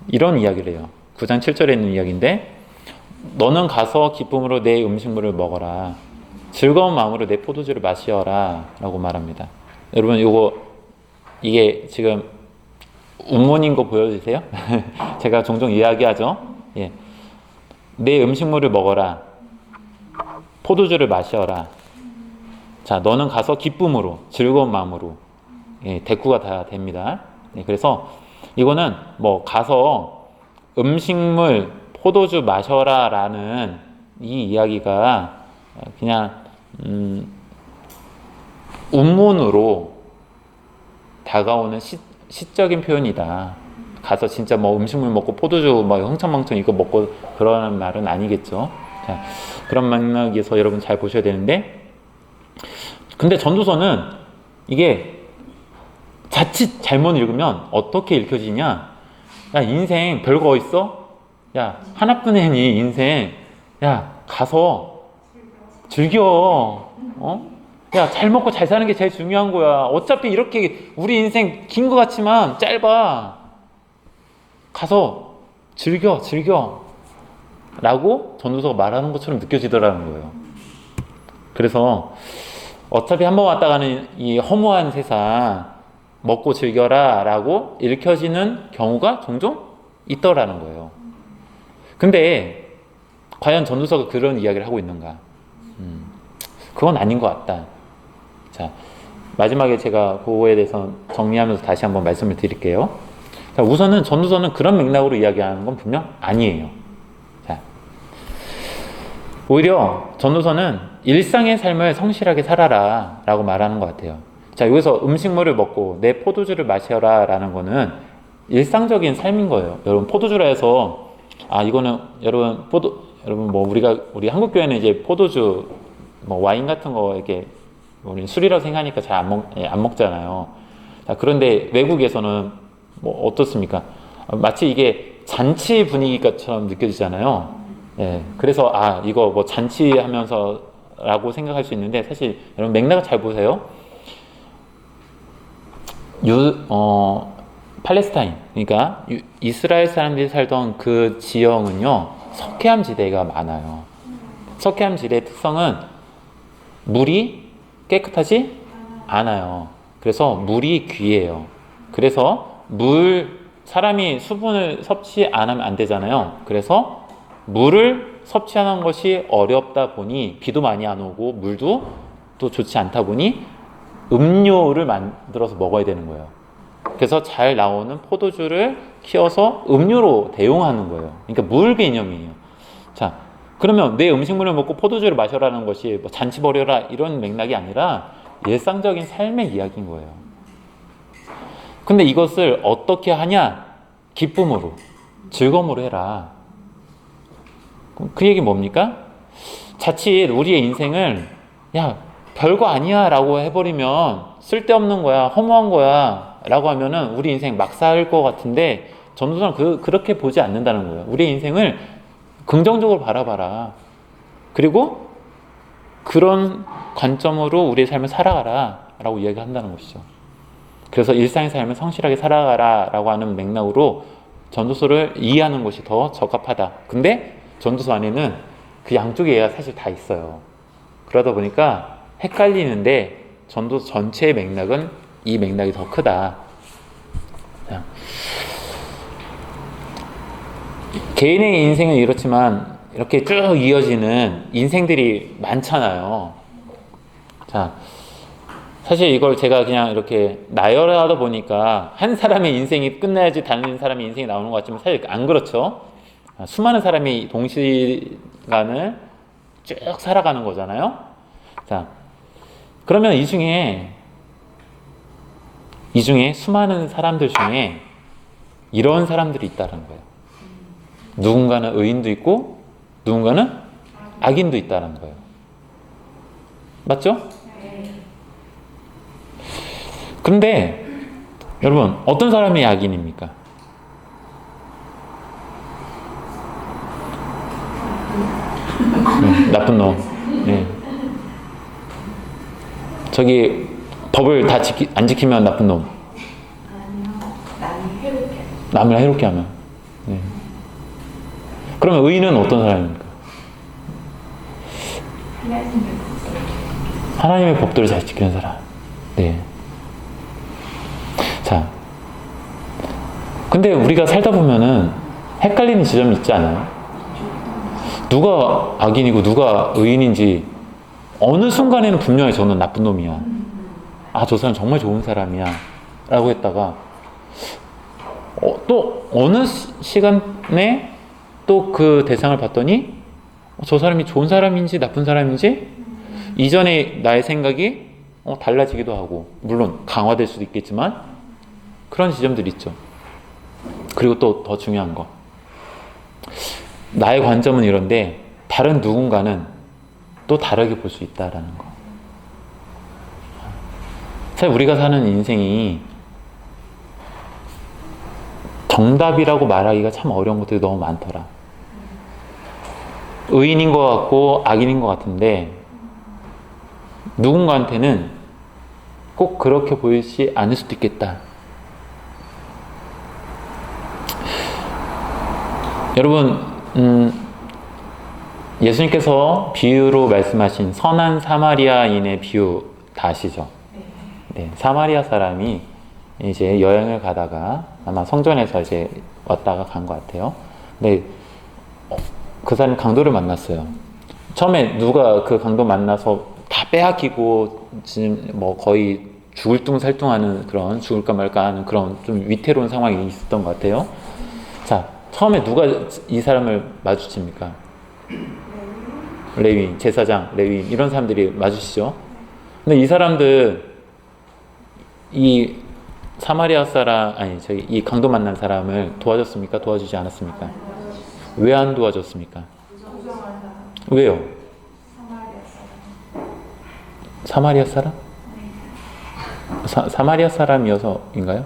이런 이야기를 해요. 9장 7절에 있는 이야기인데, 너는 가서 기쁨으로 내 음식물을 먹어라. 즐거운 마음으로 내 포도주를 마시어라 라고 말합니다. 여러분, 이게 지금 운문인 거 보여주세요? 제가 종종 이야기하죠. 내 음식물을 먹어라. 포도주를 마셔라. 자, 너는 가서 기쁨으로, 즐거운 마음으로. 대꾸가 다 됩니다. 그래서 이거는 뭐 가서 음식물, 포도주 마셔라 라는 이 이야기가 그냥 운문으로 다가오는 시적인 표현이다. 가서 진짜 뭐 음식물 먹고 포도주 뭐 흥청망청 이거 먹고 그러는 말은 아니겠죠. 자, 그런 맥락에서 여러분 잘 보셔야 되는데, 근데 전도서는 이게 자칫 잘못 읽으면 어떻게 읽혀지냐? 야, 인생 별거 있어? 야, 하나뿐이니 인생. 야, 가서 즐겨. 야, 잘 먹고 잘 사는 게 제일 중요한 거야. 어차피 이렇게 우리 인생 긴 것 같지만 짧아. 가서 즐겨. 라고 전도서가 말하는 것처럼 느껴지더라는 거예요. 그래서 어차피 한 번 왔다 가는 이 허무한 세상 먹고 즐겨라 라고 읽혀지는 경우가 종종 있더라는 거예요. 근데 과연 전도서가 그런 이야기를 하고 있는가? 그건 아닌 것 같다. 자, 마지막에 제가 그거에 대해서 정리하면서 다시 한번 말씀을 드릴게요. 자, 우선은 전도서는 그런 맥락으로 이야기하는 건 분명 아니에요. 자, 오히려 전도서는 일상의 삶을 성실하게 살아라 라고 말하는 것 같아요. 자, 여기서 음식물을 먹고 내 포도주를 마셔라 라는 거는 일상적인 삶인 거예요. 여러분, 포도주라 해서 이거는 여러분 뭐 우리 한국 교회는 이제 포도주 뭐 와인 같은 거 이렇게 우리 술이라고 생각하니까 잘 안 먹잖아요. 자, 그런데 외국에서는 뭐 어떻습니까? 마치 이게 잔치 분위기처럼 느껴지잖아요. 예, 그래서 이거 뭐 잔치하면서라고 생각할 수 있는데, 사실 여러분 맥락을 잘 보세요. 팔레스타인, 그러니까 이스라엘 사람들이 살던 그 지형은요, 석회암 지대가 많아요. 석회암 지대의 특성은 물이 깨끗하지 않아요. 그래서 물이 귀해요. 그래서 사람이 수분을 섭취 안 하면 안 되잖아요. 그래서 물을 섭취하는 것이 어렵다 보니 비도 많이 안 오고 물도 또 좋지 않다 보니 음료를 만들어서 먹어야 되는 거예요. 그래서 잘 나오는 포도주를 키워서 음료로 대용하는 거예요. 그러니까 물 개념이에요. 자, 그러면 내 음식물을 먹고 포도주를 마셔라는 것이 뭐 잔치 벌여라 이런 맥락이 아니라 일상적인 삶의 이야기인 거예요. 근데 이것을 어떻게 하냐? 기쁨으로, 즐거움으로 해라. 그 얘기 뭡니까? 자칫 우리의 인생을 별거 아니야 라고 해버리면 쓸데없는 거야, 허무한 거야 라고 하면은 우리 인생 막 살 것 같은데, 전도서는 그렇게 보지 않는다는 거예요. 우리의 인생을 긍정적으로 바라봐라. 그리고 그런 관점으로 우리의 삶을 살아가라 라고 이야기한다는 것이죠. 그래서 일상의 삶을 성실하게 살아가라 라고 하는 맥락으로 전도서를 이해하는 것이 더 적합하다. 근데 전도서 안에는 그 양쪽의 이해가 사실 다 있어요. 그러다 보니까 헷갈리는데, 전도서 전체의 맥락은 이 맥락이 더 크다. 개인의 인생은 이렇지만 이렇게 쭉 이어지는 인생들이 많잖아요. 자, 사실 이걸 제가 그냥 이렇게 나열하다 보니까 한 사람의 인생이 끝나야지 다른 사람의 인생이 나오는 것 같지만 사실 안 그렇죠. 수많은 사람이 동시간을 쭉 살아가는 거잖아요. 자, 그러면 이 중에 수많은 사람들 중에 이런 사람들이 있다는 거예요. 누군가는 의인도 있고 누군가는 악인도 있다는 거예요. 맞죠? 근데 여러분, 어떤 사람이 악인입니까? 나쁜 놈. 네. 저기 법을 다 안 지키면 나쁜 놈. 남을 해롭게 하면. 네. 그러면 의인은 어떤 사람입니까? 하나님의 법도를 잘 지키는 사람. 네. 자, 근데 우리가 살다 보면은 헷갈리는 지점이 있지 않아요? 누가 악인이고 누가 의인인지 어느 순간에는 분명히 저는 나쁜 놈이야, 저 사람 정말 좋은 사람이야 라고 했다가 또 어느 시간에 또 그 대상을 봤더니 저 사람이 좋은 사람인지 나쁜 사람인지 이전에 나의 생각이 달라지기도 하고, 물론 강화될 수도 있겠지만 그런 지점들이 있죠. 그리고 또 더 중요한 거. 나의 관점은 이런데 다른 누군가는 또 다르게 볼 수 있다라는 거. 사실 우리가 사는 인생이 정답이라고 말하기가 참 어려운 것들이 너무 많더라. 의인인 것 같고 악인인 것 같은데 누군가한테는 꼭 그렇게 보이지 않을 수도 있겠다. 여러분, 예수님께서 비유로 말씀하신 선한 사마리아인의 비유 다 아시죠? 네, 사마리아 사람이 이제 여행을 가다가 아마 성전에서 이제 왔다가 간 것 같아요. 근데 그 사람이 강도를 만났어요. 처음에 누가 그 강도 만나서 다 빼앗기고 지금 뭐 거의 죽을 뚱살뚱하는 그런 죽을까 말까 하는 그런 좀 위태로운 상황이 있었던 것 같아요. 자, 처음에 누가 이 사람을 마주칩니까? 레위인, 제사장, 레위인 이런 사람들이 마주치죠. 근데 이 사람들 이 사마리아 사람 이 강도 만난 사람을 도와줬습니까? 도와주지 않았습니까? 왜 안 도와줬습니까? 왜요? 사마리아 사람? 사마리아 사람이어서인가요?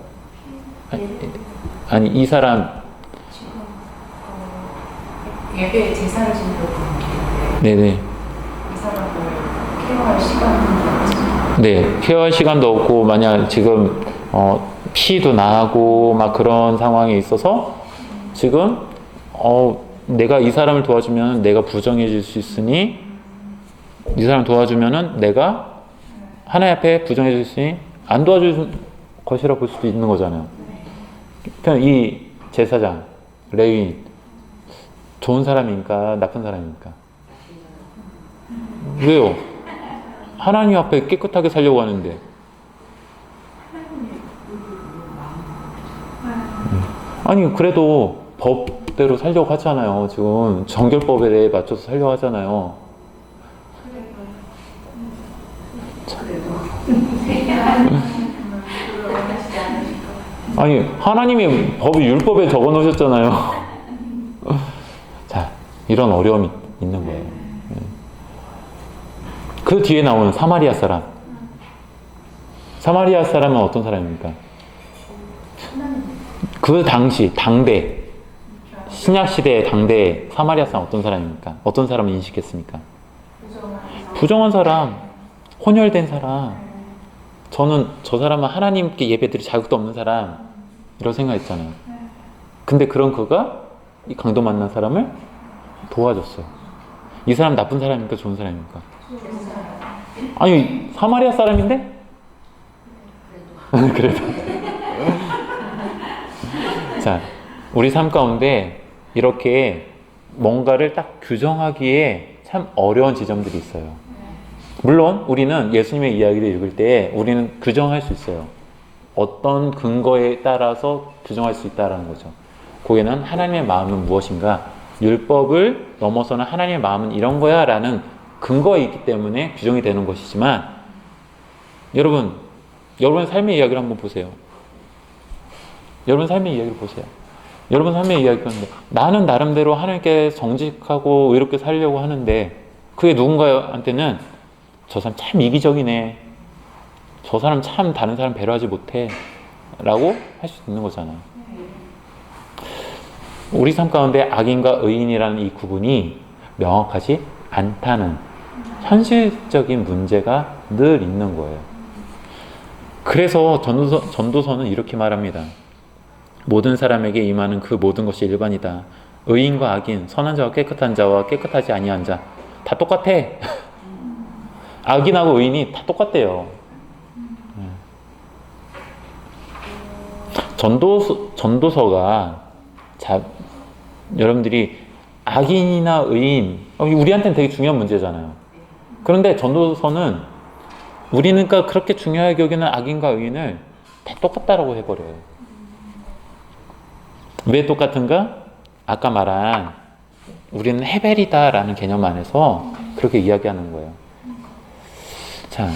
아니 이 사람 예배 제사를 지내고 네네 이 사람을 케어할 시간도 없지. 네 케어할 시간도 없고 만약 지금 피도 나고 막 그런 상황에 있어서 지금 내가 이 사람을 도와주면 내가 부정해질 수 있으니 이 사람 도와주면은 내가 하나님 앞에 부정해질 수 있으니 안 도와줄 것이라 볼 수도 있는 거잖아요. 그냥 이 제사장 레위인 좋은 사람입니까? 나쁜 사람입니까? 왜요? 하나님 앞에 깨끗하게 살려고 하는데 아니 그래도 법대로 살려고 하잖아요. 지금 정결법에 맞춰서 살려고 하잖아요. 아니 하나님이 법이 율법에 적어 놓으셨잖아요. 자, 이런 어려움이 있는 거예요. 그 뒤에 나오는 사마리아 사람. 사마리아 사람은 어떤 사람입니까? 그 당시 당대 신약 시대의 당대 사마리아 사람 어떤 사람입니까? 어떤 사람을 인식했습니까? 부정한 사람, 혼혈된 사람. 저는 저 사람은 하나님께 예배드릴 자격도 없는 사람 이런 생각했잖아요. 근데 그런 그가 이 강도 만난 사람을 도와줬어요. 이 사람 나쁜 사람입니까? 좋은 사람입니까? 아니 사마리아 사람인데? 그래도 자, 우리 삶 가운데 이렇게 뭔가를 딱 규정하기에 참 어려운 지점들이 있어요. 물론 우리는 예수님의 이야기를 읽을 때 우리는 규정할 수 있어요. 어떤 근거에 따라서 규정할 수 있다는 거죠. 거기에는 하나님의 마음은 무엇인가, 율법을 넘어서는 하나님의 마음은 이런 거야 라는 근거가 있기 때문에 규정이 되는 것이지만 여러분의 삶의 이야기를 한번 보세요. 여러분 삶의 이야기를 보세요. 여러분 삶의 이야기를 하는데 나는 나름대로 하나님께 정직하고 의롭게 살려고 하는데 그게 누군가한테는 저 사람 참 이기적이네. 저 사람 참 다른 사람 배려하지 못해. 라고 할 수 있는 거잖아요. 우리 삶 가운데 악인과 의인이라는 이 구분이 명확하지 않다는 현실적인 문제가 늘 있는 거예요. 그래서 전도서는 이렇게 말합니다. 모든 사람에게 임하는 그 모든 것이 일반이다. 의인과 악인, 선한 자와 깨끗한 자와 깨끗하지 아니한 자 다 똑같아. 악인하고 의인이 다 똑같대요. 전도서가 여러분들이 악인이나 의인 우리한테는 되게 중요한 문제잖아요. 그런데 전도서는 우리는 그렇게 중요하게 여기는 악인과 의인을 다 똑같다라고 해버려요. 왜 똑같은가? 아까 말한 우리는 헤벨이다라는 개념 안에서 그렇게 이야기하는 거예요. 자,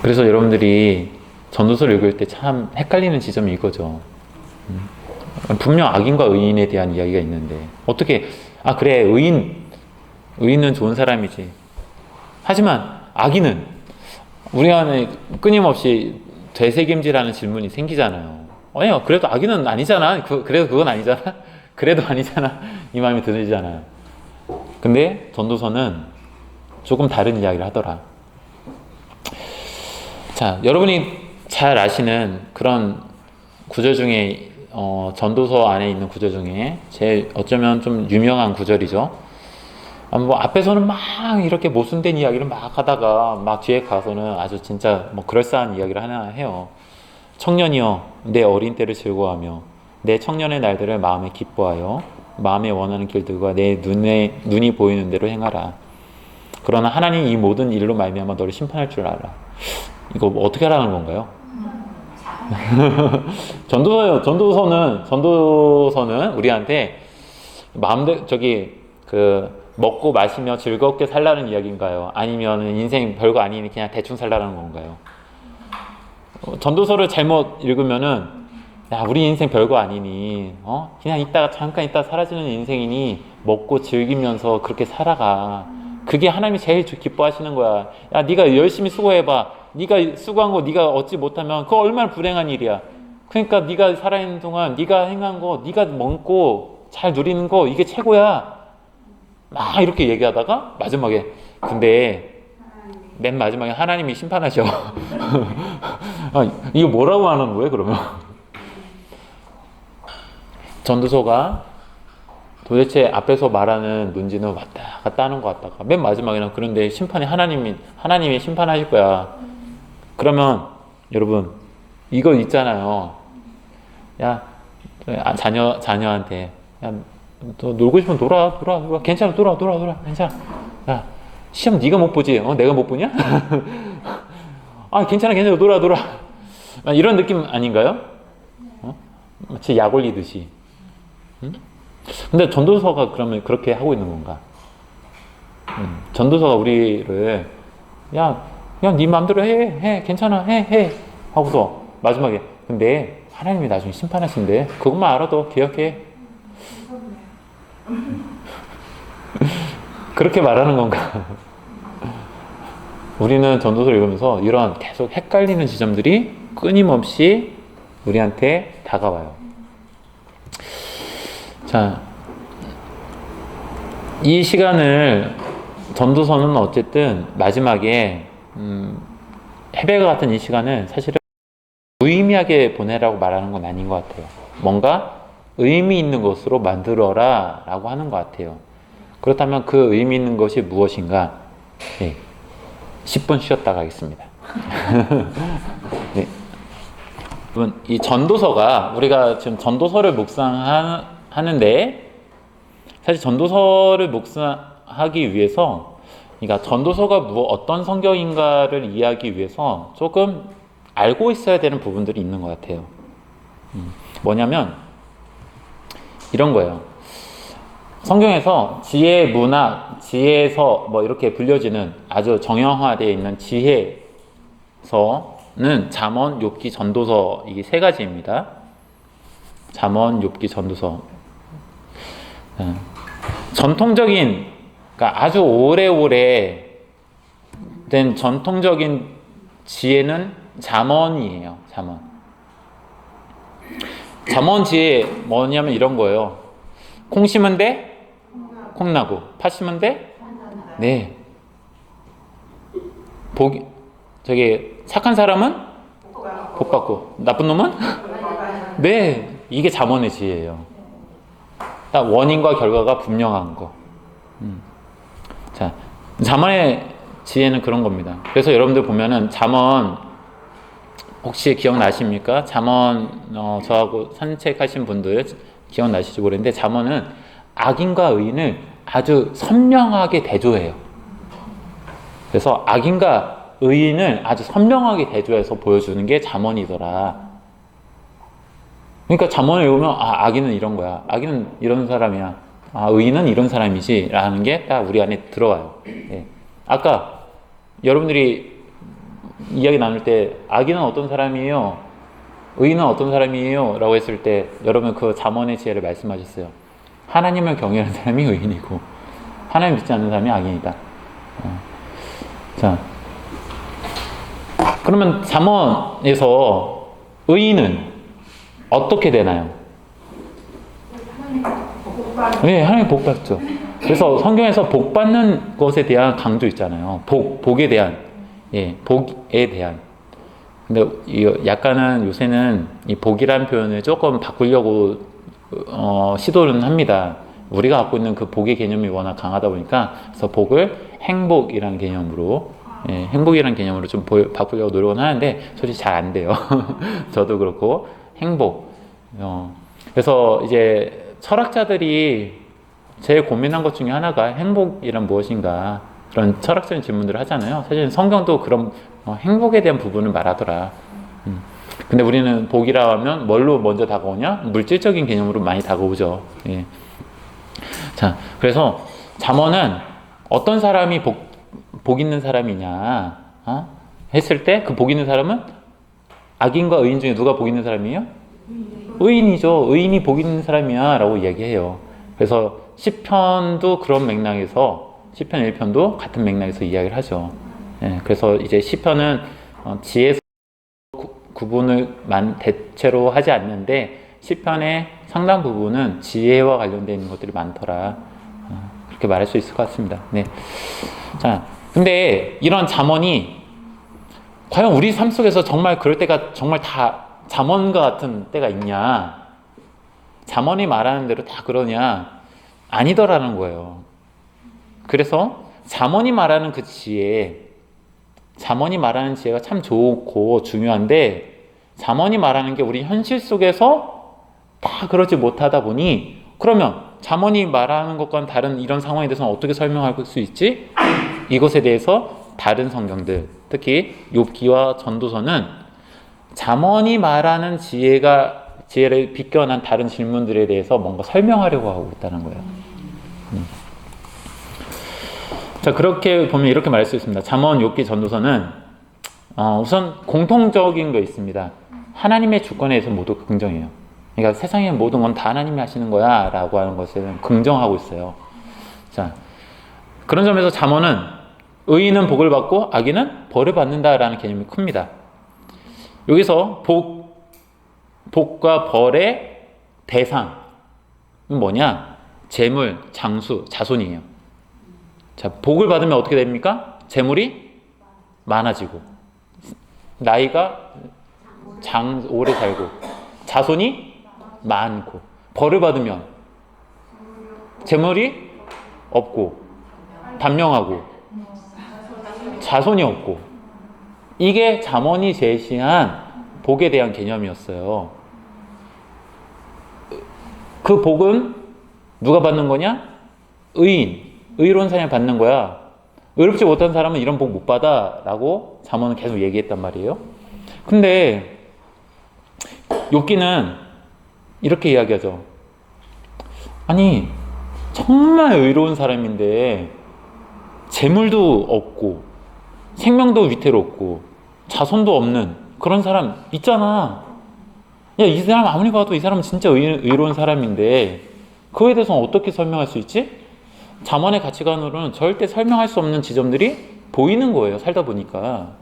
그래서 여러분들이 전도서를 읽을 때 참 헷갈리는 지점이 이거죠. 분명 악인과 의인에 대한 이야기가 있는데 어떻게 그래 의인은 좋은 사람이지. 하지만 악인은 우리 안에 끊임없이 되새김질하는 질문이 생기잖아요. 아니요, 그래도 악인은 아니잖아. 그래도 그건 아니잖아. 그래도 아니잖아. 이 마음이 들리잖아요. 근데 전도서는 조금 다른 이야기를 하더라. 자, 여러분이 잘 아시는 그런 구절 중에 전도서 안에 있는 구절 중에 제일 어쩌면 좀 유명한 구절이죠. 뭐 앞에서는 막 이렇게 모순된 이야기를 막 하다가 막 뒤에 가서는 아주 진짜 뭐 그럴싸한 이야기를 하나 해요. 청년이여 내 어린 때를 즐거워하며 내 청년의 날들을 마음에 기뻐하여 마음에 원하는 길들과 내 눈이 보이는 대로 행하라. 그러나 하나님 이 모든 일로 말미암아 너를 심판할 줄 알아. 이거 어떻게 하라는 건가요? 전도서는 우리한테 마음대로 먹고 마시며 즐겁게 살라는 이야기인가요? 아니면 인생 별거 아니니 그냥 대충 살라는 건가요? 전도서를 잘못 읽으면은 야, 우리 인생 별거 아니니 그냥 잠깐 있다가 사라지는 인생이니 먹고 즐기면서 그렇게 살아가. 그게 하나님이 제일 기뻐하시는 거야. 야, 네가 열심히 수고해봐. 네가 수고한 거 네가 얻지 못하면 그거 얼마나 불행한 일이야. 그러니까 네가 살아있는 동안 네가 행한 거, 네가 먹고 잘 누리는 거 이게 최고야. 막 이렇게 얘기하다가 마지막에 근데 맨 마지막에 하나님이 심판하셔. 이거 뭐라고 하는 거예요 그러면? 전도서가 도대체 앞에서 말하는 논지는 왔다 갔다 하는 것 같다가 맨 마지막에는 그런데 심판이 하나님이 심판하실 거야. 그러면 여러분 이거 있잖아요. 야, 자녀한테 야, 너 놀고 싶으면 놀아 괜찮아 놀아 괜찮아. 야, 시험 네가 못 보지 내가 못 보냐? 괜찮아 놀아 이런 느낌 아닌가요? 마치 약 올리듯이. 근데 전도서가 그러면 그렇게 하고 있는 건가? 전도서가 우리를 야 네 마음대로 해 괜찮아 해 하고서 마지막에 근데 하나님이 나중에 심판하신대. 그것만 알아도 기억해. 그렇게 말하는 건가? 우리는 전도서를 읽으면서 이런 계속 헷갈리는 지점들이 끊임없이 우리한테 다가와요. 자, 이 시간을 전도서는 어쨌든 마지막에 헤베가 같은 이 시간은 사실은 무의미하게 보내라고 말하는 건 아닌 것 같아요. 뭔가 의미 있는 것으로 만들어라 라고 하는 것 같아요. 그렇다면 그 의미 있는 것이 무엇인가? 네, 10분 쉬었다 가겠습니다. 네. 이 전도서가 우리가 지금 전도서를 묵상하는데 사실 전도서를 묵상하기 위해서 그러니까 전도서가 어떤 성경인가를 이해하기 위해서 조금 알고 있어야 되는 부분들이 있는 것 같아요. 뭐냐면 이런 거예요. 성경에서 지혜, 문학, 지혜서 뭐 이렇게 불려지는 아주 정형화되어 있는 지혜서는 잠언, 욥기, 전도서 이게 세 가지입니다. 잠언, 욥기, 전도서. 전통적인 그러니까 아주 오래오래 된 전통적인 지혜는 잠언이에요. 잠언 지혜 뭐냐면 이런 거예요. 콩 심은 데 콩나고 팥 심은 데 네. 착한 사람은 복 받고 나쁜 놈은 네. 이게 잠언의 지혜예요. 딱 원인과 결과가 분명한 거. 자, 잠언의 지혜는 그런 겁니다. 그래서 여러분들 보면은 잠언 혹시 기억나십니까? 잠언 저하고 산책하신 분들 기억나실지 모르겠는데 잠언은 악인과 의인을 아주 선명하게 대조해요. 그래서 악인과 의인을 아주 선명하게 대조해서 보여주는 게 잠언이더라. 그러니까 잠언을 읽으면 악인은 이런 거야. 악인은 이런 사람이야. 의인은 이런 사람이지 라는 게 딱 우리 안에 들어와요. 예. 아까 여러분들이 이야기 나눌 때 악인은 어떤 사람이에요? 의인은 어떤 사람이에요? 라고 했을 때 여러분 그 잠언의 지혜를 말씀하셨어요. 하나님을 경외하는 사람이 의인이고 하나님 믿지 않는 사람이 악인이다. 자, 그러면 잠언에서 의인은 어떻게 되나요? 네, 하나님 복 받죠. 그래서 성경에서 복 받는 것에 대한 강조 있잖아요. 복에 대한, 예, 복에 대한. 근데 약간은 요새는 이 복이라는 표현을 조금 바꾸려고 시도는 합니다. 우리가 갖고 있는 그 복의 개념이 워낙 강하다 보니까 그래서 복을 행복이라는 개념으로, 예, 행복이라는 개념으로 좀 바꾸려고 노력은 하는데 솔직히 잘 안 돼요. 저도 그렇고 행복. 그래서 이제 철학자들이 제일 고민한 것 중에 하나가 행복이란 무엇인가 그런 철학적인 질문들을 하잖아요. 사실 성경도 그런 행복에 대한 부분을 말하더라. 근데 우리는 복이라 하면 뭘로 먼저 다가오냐? 물질적인 개념으로 많이 다가오죠. 예. 자, 그래서 잠언은 어떤 사람이 복 있는 사람이냐 했을 때 그 복 있는 사람은 악인과 의인 중에 누가 복 있는 사람이에요? 의인이죠. 의인이 복 있는 사람이야 라고 이야기해요. 그래서 시편도 그런 맥락에서 시편 1편도 같은 맥락에서 이야기를 하죠. 예, 그래서 이제 시편은 지혜에서 구분을 대체로 하지 않는데 시편의 상당 부분은 지혜와 관련되어 있는 것들이 많더라. 그렇게 말할 수 있을 것 같습니다. 네. 자, 근데 이런 잠언이 과연 우리 삶 속에서 정말 그럴 때가 정말 다 잠언과 같은 때가 있냐? 잠언이 말하는 대로 다 그러냐? 아니더라는 거예요. 그래서 잠언이 말하는 그 지혜, 잠언이 말하는 지혜가 참 좋고 중요한데 잠언이 말하는 게 우리 현실 속에서 다 그러지 못하다 보니 그러면 잠언이 말하는 것과는 다른 이런 상황에 대해서는 어떻게 설명할 수 있지? 이것에 대해서 다른 성경들, 특히 욥기와 전도서는 잠언이 말하는 지혜를 비껴난 다른 질문들에 대해서 뭔가 설명하려고 하고 있다는 거예요. 자, 그렇게 보면 이렇게 말할 수 있습니다. 잠언, 욥기, 전도서는 우선 공통적인 거 있습니다. 하나님의 주권에 대해서 모두 긍정해요. 그러니까 세상의 모든 건 다 하나님이 하시는 거야 라고 하는 것을 긍정하고 있어요. 자, 그런 점에서 잠언은 의인은 복을 받고 악인은 벌을 받는다라는 개념이 큽니다. 여기서 복과 벌의 대상은 뭐냐? 재물, 장수, 자손이에요. 자, 복을 받으면 어떻게 됩니까? 재물이 많아지고 나이가 오래 살고 자손이 많고 벌을 받으면 재물이 없고 단명하고 자손이 없고 이게 잠언이 제시한 복에 대한 개념이었어요. 그 복은 누가 받는 거냐? 의로운 사람이 받는 거야. 의롭지 못한 사람은 이런 복 못 받아 라고 잠언은 계속 얘기했단 말이에요. 근데 욥기는 이렇게 이야기하죠. 아니 정말 의로운 사람인데 재물도 없고 생명도 위태롭고 자손도 없는 그런 사람 있잖아. 야, 이 사람 아무리 봐도 이 사람은 진짜 의로운 사람인데 그거에 대해서는 어떻게 설명할 수 있지? 잠언의 가치관으로는 절대 설명할 수 없는 지점들이 보이는 거예요. 살다 보니까.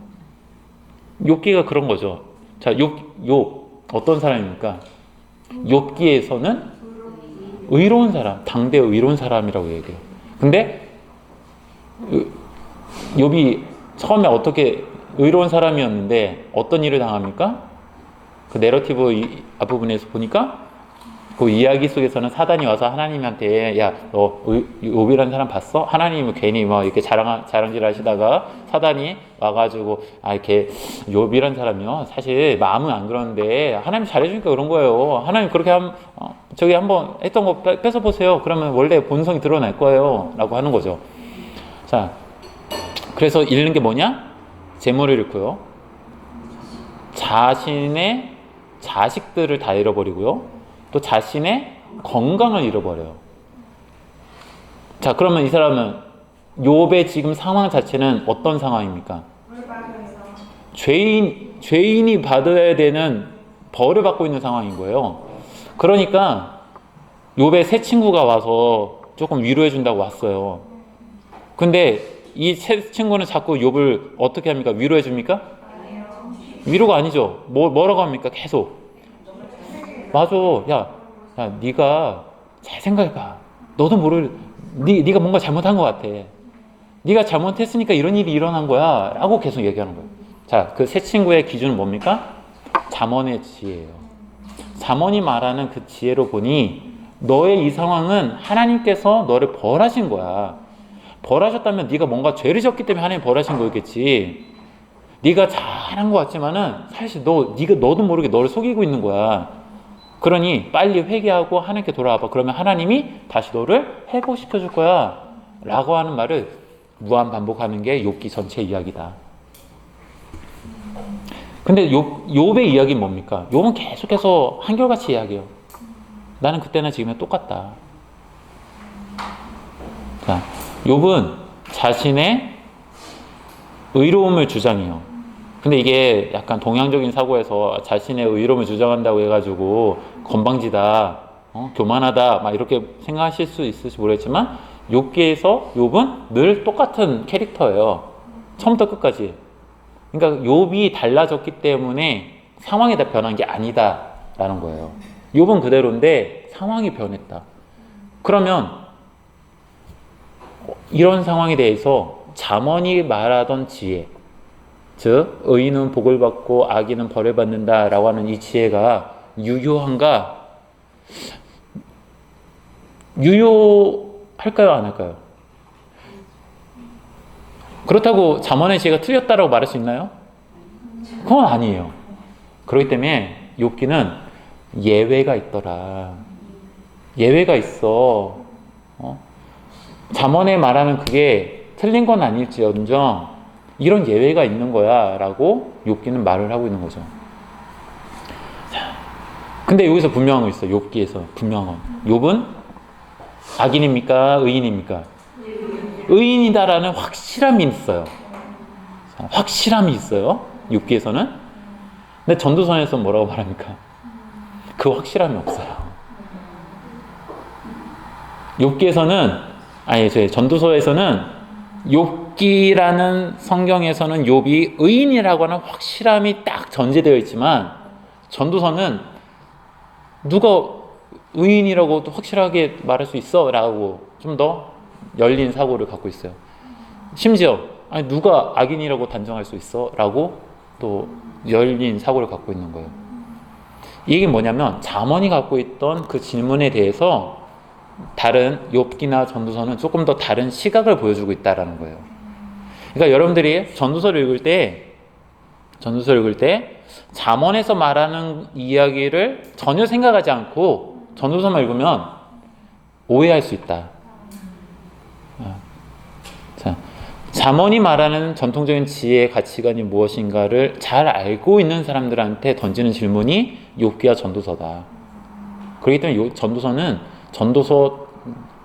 욥기가 그런 거죠. 자, 욥 어떤 사람입니까? 욥기에서는 의로운 사람, 당대 의로운 사람이라고 얘기해요. 근데 욥이 처음에 어떻게 의로운 사람이었는데 어떤 일을 당합니까? 그 내러티브 앞부분에서 보니까 그 이야기 속에서는 사단이 와서 하나님한테 야, 너 욥이라는 사람 봤어? 하나님은 괜히 막 이렇게 자랑질 하시다가 사단이 와가지고 이렇게 욥이라는 사람이요 사실 마음은 안 그러는데 하나님 잘해주니까 그런 거예요. 하나님 그렇게 저기 한번 했던 거 뺏어 보세요. 그러면 원래 본성이 드러날 거예요. 라고 하는 거죠. 자, 그래서 잃는 게 뭐냐? 재물을 잃고요. 자신의 자식들을 다 잃어버리고요. 또 자신의 건강을 잃어버려요. 자, 그러면 이 사람은 욥의 지금 상황 자체는 어떤 상황입니까? 죄인이 받아야 되는 벌을 받고 있는 상황인 거예요. 그러니까 욥의 새 친구가 와서 조금 위로해 준다고 왔어요. 근데 이 새 친구는 자꾸 욥을 어떻게 합니까? 위로해 줍니까? 위로가 아니죠. 뭐라고 합니까? 계속. 맞아. 야, 네가 잘 생각해봐. 너도 네가 뭔가 잘못한 것 같아. 네가 잘못했으니까 이런 일이 일어난 거야. 라고 계속 얘기하는 거예요. 자, 그 새 친구의 기준은 뭡니까? 잠언의 지혜예요. 잠언이 말하는 그 지혜로 보니 너의 이 상황은 하나님께서 너를 벌하신 거야. 벌하셨다면 네가 뭔가 죄를 졌기 때문에 하나님 벌하신 거겠지. 네가 잘한 것 같지만은 사실 너도 모르게 너를 속이고 있는 거야. 그러니 빨리 회개하고 하나님께 돌아와봐. 그러면 하나님이 다시 너를 회복시켜 줄 거야. 라고 하는 말을 무한 반복하는 게 욥기 전체 이야기다. 근데 욥의 이야기는 뭡니까? 욥은 계속해서 한결같이 이야기해요. 나는 그때나 지금이나 똑같다. 자, 욥은 자신의 의로움을 주장해요. 근데 이게 약간 동양적인 사고에서 자신의 의로움을 주장한다고 해가지고 건방지다, 교만하다 막 이렇게 생각하실 수 있을지 모르겠지만 욥기에서 욥은 늘 똑같은 캐릭터예요. 처음부터 끝까지. 그러니까 욥이 달라졌기 때문에 상황이 다 변한 게 아니다라는 거예요. 욥은 그대로인데 상황이 변했다. 그러면 이런 상황에 대해서 잠언이 말하던 지혜, 즉 의인은 복을 받고 악인은 벌을 받는다라고 하는 이 지혜가 유효한가? 유효할까요? 안 할까요? 그렇다고 잠언의 지혜가 틀렸다라고 말할 수 있나요? 그건 아니에요. 그렇기 때문에 욥기는 예외가 있더라. 예외가 있어. 잠언에 말하는 그게 틀린 건 아닐지언정 이런 예외가 있는 거야 라고 욥기는 말을 하고 있는 거죠. 근데 여기서 분명한 거 있어요. 욥기에서 분명한 거. 욥은 악인입니까? 의인입니까? 의인이다라는 확실함이 있어요. 확실함이 있어요. 욥기에서는. 근데 전도서에서 뭐라고 말합니까? 그 확실함이 없어요. 전도서에서는 욥기라는 성경에서는 욥이 의인이라고 하는 확실함이 딱 전제되어 있지만 전도서는 누가 의인이라고 확실하게 말할 수 있어? 라고 좀 더 열린 사고를 갖고 있어요. 심지어 누가 악인이라고 단정할 수 있어? 라고 또 열린 사고를 갖고 있는 거예요. 이게 뭐냐면 잠언이 갖고 있던 그 질문에 대해서 다른 욥기나 전도서는 조금 더 다른 시각을 보여주고 있다는 거예요. 그러니까 여러분들이 전도서를 읽을 때 잠언에서 말하는 이야기를 전혀 생각하지 않고 전도서만 읽으면 오해할 수 있다. 자, 잠언이 말하는 전통적인 지혜의 가치관이 무엇인가를 잘 알고 있는 사람들한테 던지는 질문이 욥기와 전도서다. 그렇기 때문에 전도서는 전도서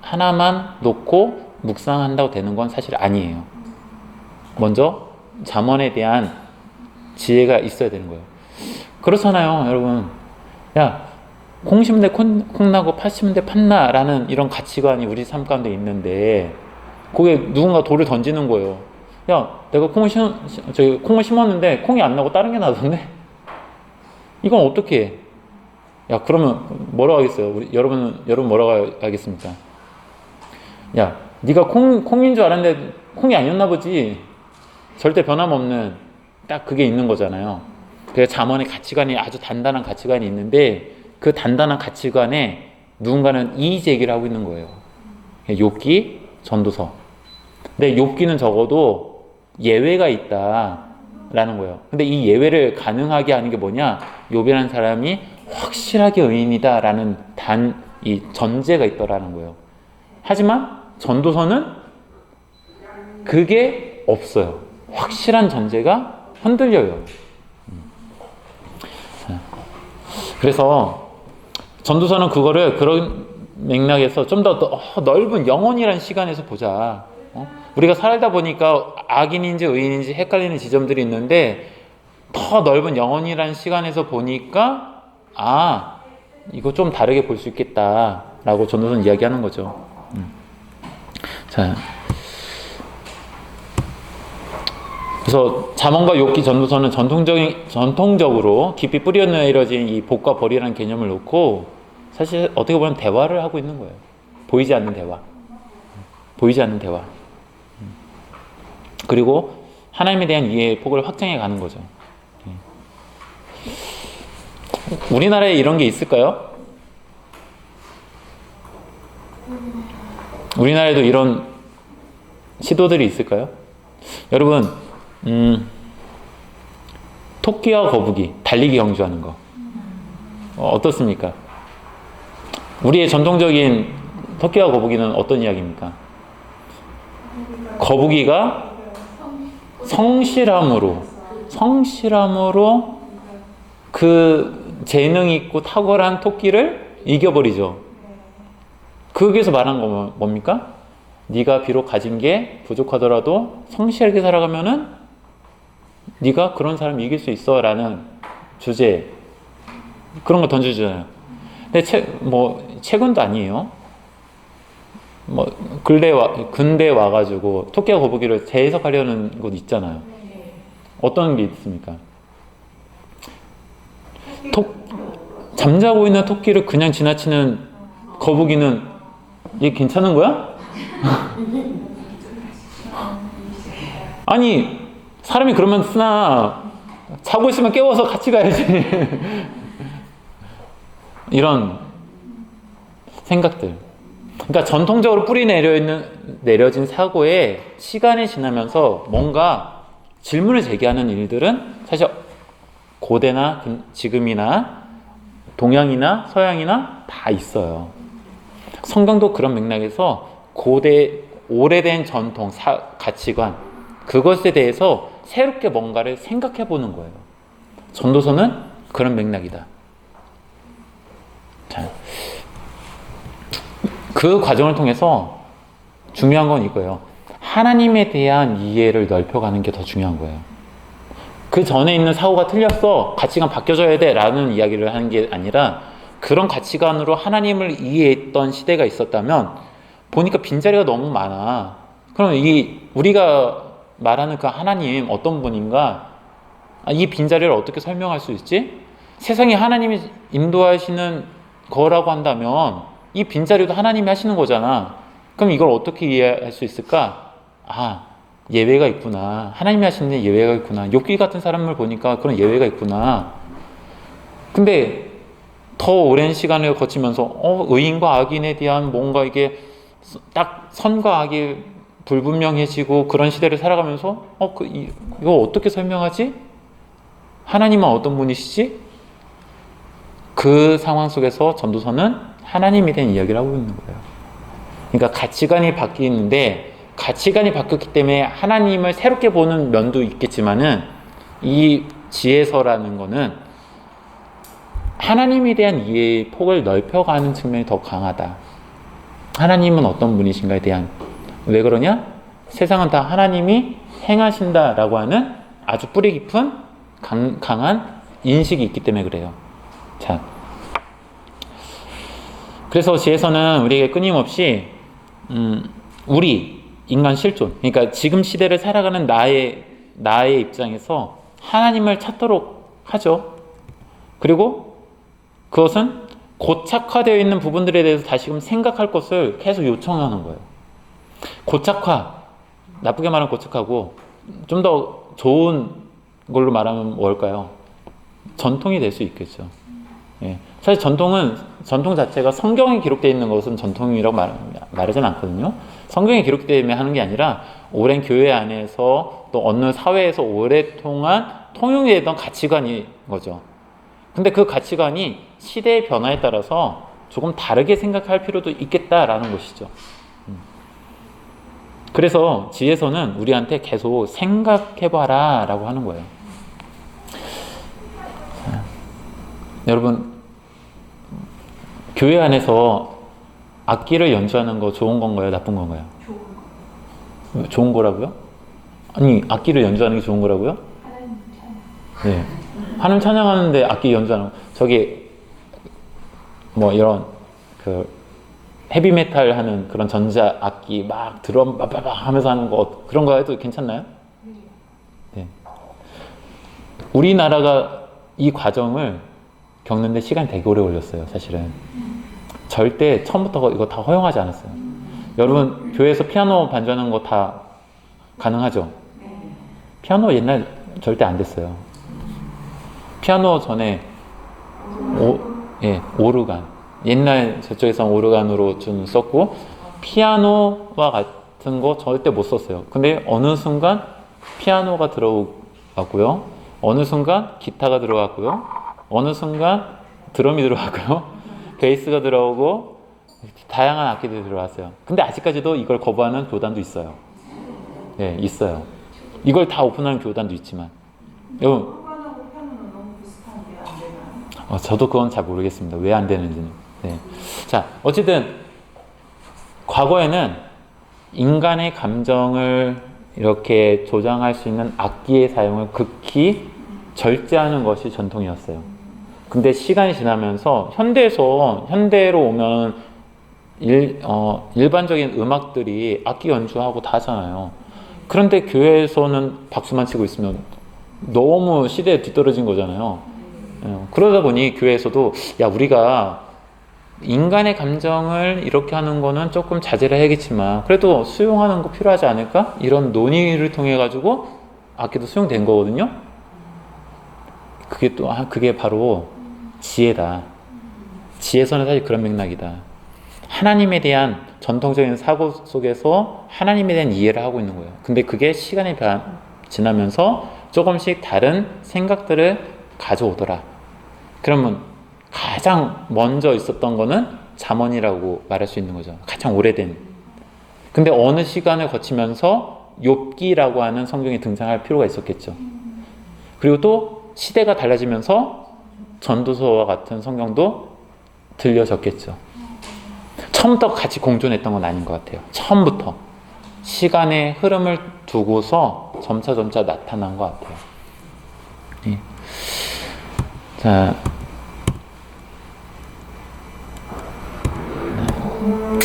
하나만 놓고 묵상한다고 되는 건 사실 아니에요. 먼저 잠언에 대한 지혜가 있어야 되는 거예요. 그렇잖아요, 여러분. 야, 콩 심은 데 콩 나고 팥 심은 데 팥나 라는 이런 가치관이 우리 삶 가운데 있는데 거기에 누군가 돌을 던지는 거예요. 야, 내가 콩을 심었는데 콩이 안 나고 다른 게 나던데? 이건 어떻게 해? 야, 그러면 뭐라고 하겠어요? 여러분 뭐라고 하겠습니까? 야, 네가 콩인 줄 알았는데 콩이 아니었나 보지. 절대 변함없는 딱 그게 있는 거잖아요. 그래서 잠언의 가치관이 아주 단단한 가치관이 있는데 그 단단한 가치관에 누군가는 이의 제기를 하고 있는 거예요. 욥기, 전도서. 근데 욥기는 적어도 예외가 있다라는 거예요. 근데 이 예외를 가능하게 하는 게 뭐냐? 욥이라는 사람이 확실하게 의인이다라는 이 전제가 있더라는 거예요. 하지만 전도서는 그게 없어요. 확실한 전제가 흔들려요. 그래서 전도서는 그거를 그런 맥락에서 좀 더 넓은 영혼이라는 시간에서 보자. 우리가 살다 보니까 악인인지 의인인지 헷갈리는 지점들이 있는데 더 넓은 영혼이라는 시간에서 보니까 이거 좀 다르게 볼 수 있겠다라고 전도서는 이야기하는 거죠. 자, 그래서 잠언과 욥기 전도서는 전통적으로 깊이 뿌려내려진 이 복과 벌이라는 개념을 놓고 사실 어떻게 보면 대화를 하고 있는 거예요. 보이지 않는 대화. 보이지 않는 대화. 그리고 하나님에 대한 이해의 폭을 확장해 가는 거죠. 우리나라에 이런 게 있을까요? 우리나라에도 이런 시도들이 있을까요? 여러분, 토끼와 거북이, 달리기 경주하는 거. 어떻습니까? 우리의 전통적인 토끼와 거북이는 어떤 이야기입니까? 거북이가 성실함으로 그 재능 있고 탁월한 토끼를 이겨버리죠. 거기에서 말한 건 뭡니까? 네가 비록 가진 게 부족하더라도 성실하게 살아가면은 네가 그런 사람 이길 수 있어 라는 주제, 그런 거 던져주잖아요. 근데 최근도 아니에요. 근대 와가지고 토끼와 거북이를 재해석하려는 곳 있잖아요. 어떤 게 있습니까? 잠자고 있는 토끼를 그냥 지나치는 거북이는 얘 괜찮은 거야? 아니, 사람이 그러면 쓰나 자고 있으면 깨워서 같이 가야지. 이런 생각들. 그러니까 전통적으로 내려진 사고에 시간이 지나면서 뭔가 질문을 제기하는 일들은 사실 고대나 지금이나 동양이나 서양이나 다 있어요. 성경도 그런 맥락에서 오래된 전통, 가치관, 그것에 대해서 새롭게 뭔가를 생각해 보는 거예요. 전도서는 그런 맥락이다. 자, 그 과정을 통해서 중요한 건 이거예요. 하나님에 대한 이해를 넓혀가는 게 더 중요한 거예요. 그 전에 있는 사고가 틀렸어, 가치관 바뀌어져야 돼 라는 이야기를 하는 게 아니라, 그런 가치관으로 하나님을 이해했던 시대가 있었다면 보니까 빈자리가 너무 많아. 그럼 우리가 말하는 그 하나님 어떤 분인가, 이 빈자리를 어떻게 설명할 수 있지? 세상에 하나님이 인도하시는 거라고 한다면 이 빈자리도 하나님이 하시는 거잖아. 그럼 이걸 어떻게 이해할 수 있을까? 예외가 있구나. 하나님이 하시는 예외가 있구나. 욥기 같은 사람을 보니까 그런 예외가 있구나. 근데 더 오랜 시간을 거치면서 의인과 악인에 대한 뭔가 이게 딱 선과 악이 불분명해지고 그런 시대를 살아가면서 이거 어떻게 설명하지? 하나님은 어떤 분이시지? 그 상황 속에서 전도서는 하나님에 대한 이야기를 하고 있는 거예요. 그러니까 가치관이 바뀌는데, 가치관이 바뀌었기 때문에 하나님을 새롭게 보는 면도 있겠지만은, 이 지혜서라는 거는 하나님에 대한 이해의 폭을 넓혀가는 측면이 더 강하다. 하나님은 어떤 분이신가에 대한, 왜 그러냐? 세상은 다 하나님이 행하신다라고 하는 아주 뿌리 깊은 강한 인식이 있기 때문에 그래요. 자, 그래서 지혜서는 우리에게 끊임없이 우리 인간 실존, 그러니까 지금 시대를 살아가는 나의 입장에서 하나님을 찾도록 하죠. 그리고 그것은 고착화되어 있는 부분들에 대해서 다시금 생각할 것을 계속 요청하는 거예요. 고착화, 나쁘게 말하면 고착하고, 좀 더 좋은 걸로 말하면 뭘까요? 전통이 될 수 있겠죠. 예. 사실 전통 자체가 성경에 기록되어 있는 것은 전통이라고 말하진 않거든요. 성경에 기록되면 하는 게 아니라 오랜 교회 안에서 또 어느 사회에서 오랫동안 통용되던 가치관인 거죠. 근데 그 가치관이 시대의 변화에 따라서 조금 다르게 생각할 필요도 있겠다라는 것이죠. 그래서 지혜서는 우리한테 계속 생각해봐라 라고 하는 거예요. 자, 여러분, 교회 안에서 악기를 연주하는 거 좋은 건가요? 나쁜 건가요? 좋은 거라고요? 아니, 악기를 연주하는 게 좋은 거라고요? 네. 하나님 찬양하는데 악기 연주하는 거. 저기 뭐 이런 그 헤비메탈 하는 그런 전자 악기 막 드럼 빠바바 하면서 하는 거 그런 거 해도 괜찮나요? 네. 우리나라가 이 과정을 겪는데 시간이 되게 오래 걸렸어요, 사실은. 절대 처음부터 이거 다 허용하지 않았어요. 여러분, 교회에서 피아노 반주하는 거 다 가능하죠? 피아노 옛날 절대 안 됐어요. 피아노 전에 오르간. 옛날 저쪽에서 오르간으로 좀 썼고, 피아노와 같은 거 절대 못 썼어요. 근데 어느 순간 피아노가 들어가고요. 어느 순간 기타가 들어가고요. 어느 순간 드럼이 들어가고요. 베이스가 들어오고 다양한 악기들이 들어왔어요. 근데 아직까지도 이걸 거부하는 교단도 있어요. 네, 있어요. 이걸 다 오픈하는 교단도 있지만. 여러분, 오르간하고 피아노는 너무 비슷한데 안 되나요? 저도 그건 잘 모르겠습니다. 왜 안 되는지는. 네. 자, 어쨌든 과거에는 인간의 감정을 이렇게 조장할 수 있는 악기의 사용을 극히 절제하는 것이 전통이었어요. 근데 시간이 지나면서 현대로 오면 일반적인 음악들이 악기 연주하고 다 하잖아요. 그런데 교회에서는 박수만 치고 있으면 너무 시대에 뒤떨어진 거잖아요. 그러다 보니 교회에서도 야, 우리가 인간의 감정을 이렇게 하는 거는 조금 자제를 해야겠지만 그래도 수용하는 거 필요하지 않을까? 이런 논의를 통해 가지고 악기도 수용된 거거든요. 그게 바로 지혜다. 지혜서는 사실 그런 맥락이다. 하나님에 대한 전통적인 사고 속에서 하나님에 대한 이해를 하고 있는 거예요. 근데 그게 시간이 지나면서 조금씩 다른 생각들을 가져오더라. 그러면 가장 먼저 있었던 거는 잠언이라고 말할 수 있는 거죠. 가장 오래된. 근데 어느 시간을 거치면서 욥기라고 하는 성경이 등장할 필요가 있었겠죠. 그리고 또 시대가 달라지면서 전도서와 같은 성경도 들려졌겠죠. 처음부터 같이 공존했던 건 아닌 것 같아요. 처음부터 시간의 흐름을 두고서 점차 나타난 것 같아요. 예. 자,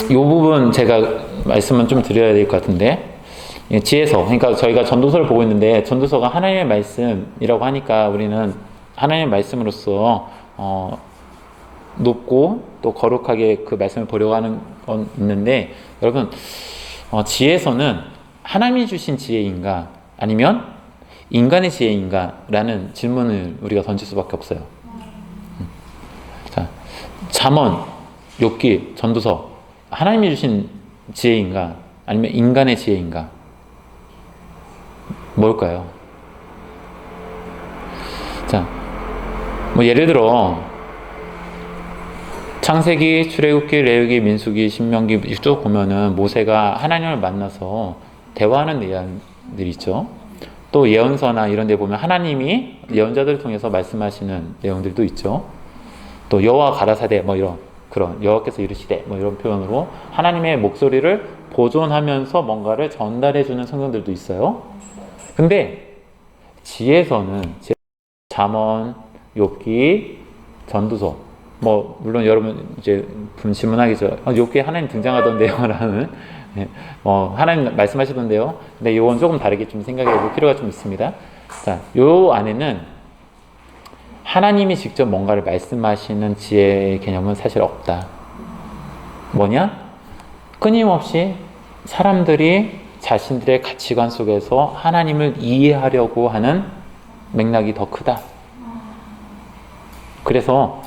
이 부분 제가 말씀은 좀 드려야 될 것 같은데, 지혜서, 그러니까 저희가 전도서를 보고 있는데 전도서가 하나님의 말씀이라고 하니까 우리는 하나님의 말씀으로서 높고 또 거룩하게 그 말씀을 보려고 하는 건 있는데, 여러분, 지혜서는 하나님이 주신 지혜인가 아니면 인간의 지혜인가 라는 질문을 우리가 던질 수밖에 없어요. 자, 잠언, 욥기, 전도서, 하나님이 주신 지혜인가 아니면 인간의 지혜인가? 뭘까요? 자, 뭐 예를 들어 창세기, 출애굽기, 레위기, 민수기, 신명기 쭉 보면은 모세가 하나님을 만나서 대화하는 내용들이 있죠. 또 예언서나 이런 데 보면 하나님이 예언자들을 통해서 말씀하시는 내용들도 있죠. 또 여호와 가라사대 뭐 이런 그런 여호와께서 이르시되 뭐 이런 표현으로 하나님의 목소리를 보존하면서 뭔가를 전달해 주는 성경들도 있어요. 근데 지혜서는 잠언, 욥기, 전도서 뭐 물론 여러분 이제 질문하겠죠. 욥기에 하나님 등장하던데요라는 하나님 말씀하시던데요. 근데 이건 조금 다르게 좀 생각해 볼 필요가 좀 있습니다. 자, 요 안에는 하나님이 직접 뭔가를 말씀하시는 지혜의 개념은 사실 없다. 뭐냐? 끊임없이 사람들이 자신들의 가치관 속에서 하나님을 이해하려고 하는 맥락이 더 크다. 그래서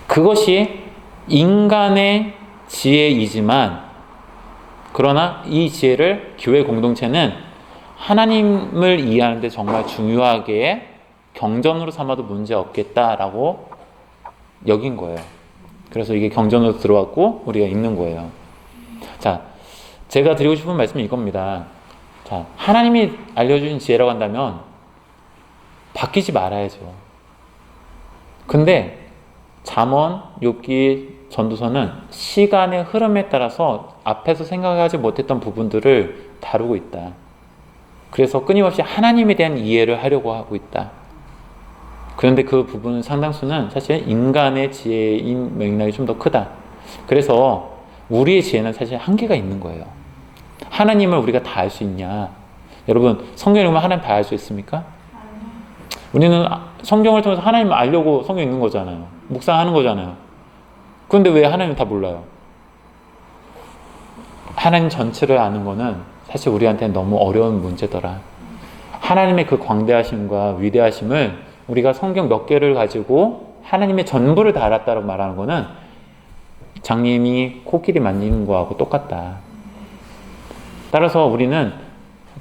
그것이 인간의 지혜이지만, 그러나 이 지혜를 교회 공동체는 하나님을 이해하는데 정말 중요하게 경전으로 삼아도 문제 없겠다라고 여긴 거예요. 그래서 이게 경전으로 들어왔고 우리가 읽는 거예요. 자, 제가 드리고 싶은 말씀이 이겁니다. 자, 하나님이 알려주신 지혜라고 한다면 바뀌지 말아야죠. 근데 잠언, 욥기, 전도서는 시간의 흐름에 따라서 앞에서 생각하지 못했던 부분들을 다루고 있다. 그래서 끊임없이 하나님에 대한 이해를 하려고 하고 있다. 그런데 그 부분 상당수는 사실 인간의 지혜인 맥락이 좀 더 크다. 그래서 우리의 지혜는 사실 한계가 있는 거예요. 하나님을 우리가 다 알 수 있냐? 여러분, 성경 읽으면 하나님 다 알 수 있습니까? 우리는 성경을 통해서 하나님을 알려고 성경 읽는 거잖아요. 묵상하는 거잖아요. 그런데 왜 하나님 다 몰라요? 하나님 전체를 아는 거는 사실 우리한테 너무 어려운 문제더라. 하나님의 그 광대하심과 위대하심을 우리가 성경 몇 개를 가지고 하나님의 전부를 다 알았다고 말하는 거는 장님이 코끼리 만지는 거하고 똑같다. 따라서 우리는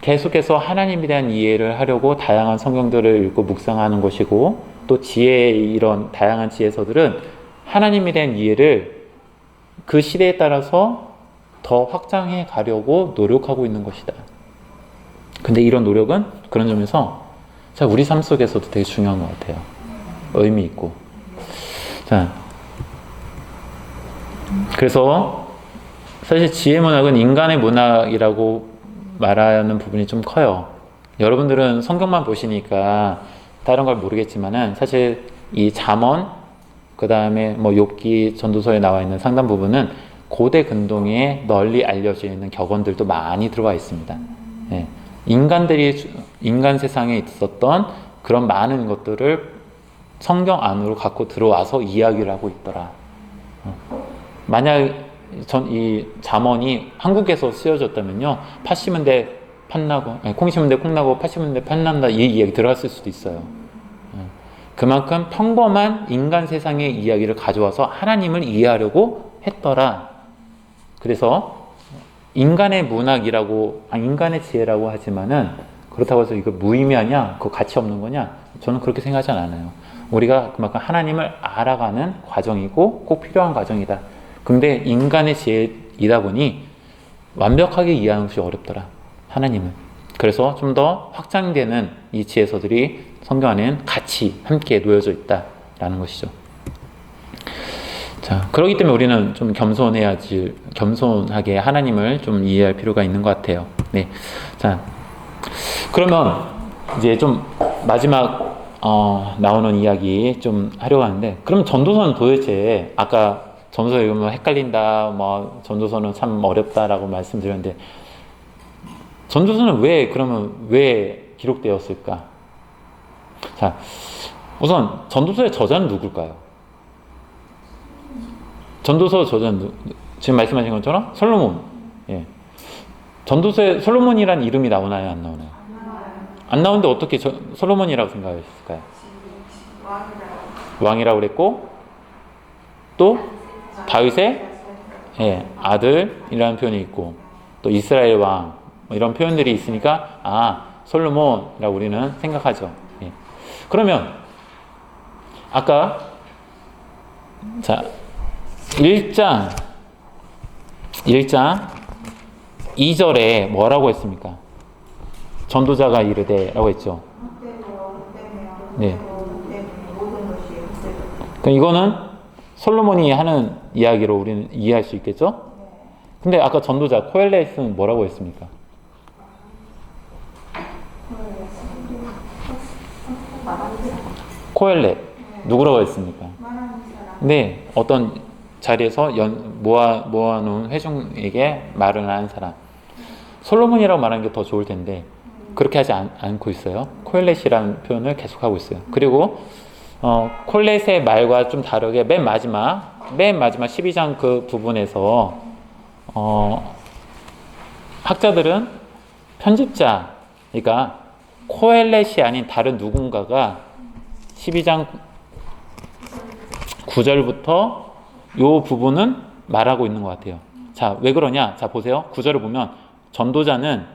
계속해서 하나님에 대한 이해를 하려고 다양한 성경들을 읽고 묵상하는 것이고, 또 지혜의 이런 다양한 지혜서들은 하나님에 대한 이해를 그 시대에 따라서 더 확장해 가려고 노력하고 있는 것이다. 근데 이런 노력은 그런 점에서 자, 우리 삶 속에서도 되게 중요한 것 같아요. 의미 있고. 자, 그래서 사실 지혜 문학은 인간의 문학이라고 말하는 부분이 좀 커요. 여러분들은 성경만 보시니까 다른 걸 모르겠지만은 사실 이 잠언, 그 다음에 뭐 욥기 전도서에 나와 있는 상당 부분은 고대 근동에 널리 알려져 있는 격언들도 많이 들어와 있습니다. 예. 인간 세상에 있었던 그런 많은 것들을 성경 안으로 갖고 들어와서 이야기를 하고 있더라. 만약 이 잠언이 한국에서 쓰여졌다면요, 팥 심은 데 팥나고, 콩 심은 데 콩나고 팥 심은 데 팥난다, 이 이야기 들어갔을 수도 있어요. 그만큼 평범한 인간 세상의 이야기를 가져와서 하나님을 이해하려고 했더라. 그래서 인간의 문학이라고, 인간의 지혜라고 하지만은 그렇다고 해서 이거 무의미하냐, 그거 가치 없는 거냐? 저는 그렇게 생각하지 않아요. 우리가 그만큼 하나님을 알아가는 과정이고 꼭 필요한 과정이다. 근데 인간의 지혜이다 보니 완벽하게 이해하는 것이 어렵더라, 하나님은. 그래서 좀 더 확장되는 이 지혜서들이 성경 안에는 같이 함께 놓여져 있다라는 것이죠. 자, 그렇기 때문에 우리는 좀 겸손하게 하나님을 좀 이해할 필요가 있는 것 같아요. 네. 자, 그러면 이제 좀 마지막 나오는 이야기 좀 하려고 하는데, 그럼 전도서는 도대체 아까 전도서 읽으면 헷갈린다, 뭐 전도서는 참 어렵다라고 말씀드렸는데, 전도서는 왜 기록되었을까? 자, 우선 전도서의 저자는 누굴까요? 전도서 저자는 지금 말씀하신 것처럼 솔로몬. 예. 전도서에 솔로몬이란 이름이 나오나요, 안 나오나요? 안 나오는데 어떻게 솔로몬이라고 생각하셨을까요? 왕이라고 그랬고, 또 다윗의 아들이라는 표현이 있고, 또 이스라엘 왕, 이런 표현들이 있으니까 솔로몬이라고 우리는 생각하죠. 예. 그러면 아까 자 1장 2절에 뭐라고 했습니까? 전도자가 이르되 라고 했죠. 네. 그럼 이거는 솔로몬이 하는 이야기로 우리는 이해할 수 있겠죠? 근데 아까 전도자 코엘렛은 뭐라고 했습니까? 코엘렛 누구라고 했습니까? 네, 어떤 자리에서 모아놓은 회중에게 말을 하는 사람. 솔로몬이라고 말하는 게 더 좋을 텐데 그렇게 하지 않고 있어요. 코엘렛이라는 표현을 계속하고 있어요. 그리고 콜렛의 말과 좀 다르게 맨 마지막 12장 그 부분에서 학자들은 편집자, 그러니까 코엘렛이 아닌 다른 누군가가 12장 9절부터 요 부분은 말하고 있는 것 같아요. 자, 왜 그러냐? 자, 보세요. 9절을 보면 전도자는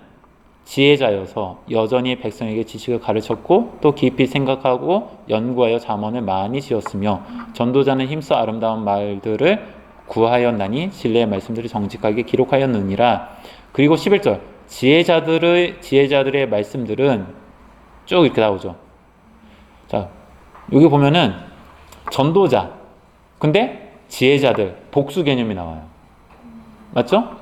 지혜자여서 여전히 백성에게 지식을 가르쳤고 또 깊이 생각하고 연구하여 잠언을 많이 지었으며 전도자는 힘써 아름다운 말들을 구하였나니 진리의 말씀들을 정직하게 기록하였느니라. 그리고 11절 지혜자들의 말씀들은 쭉 이렇게 나오죠. 자, 여기 보면은 전도자, 근데 지혜자들, 복수 개념이 나와요. 맞죠?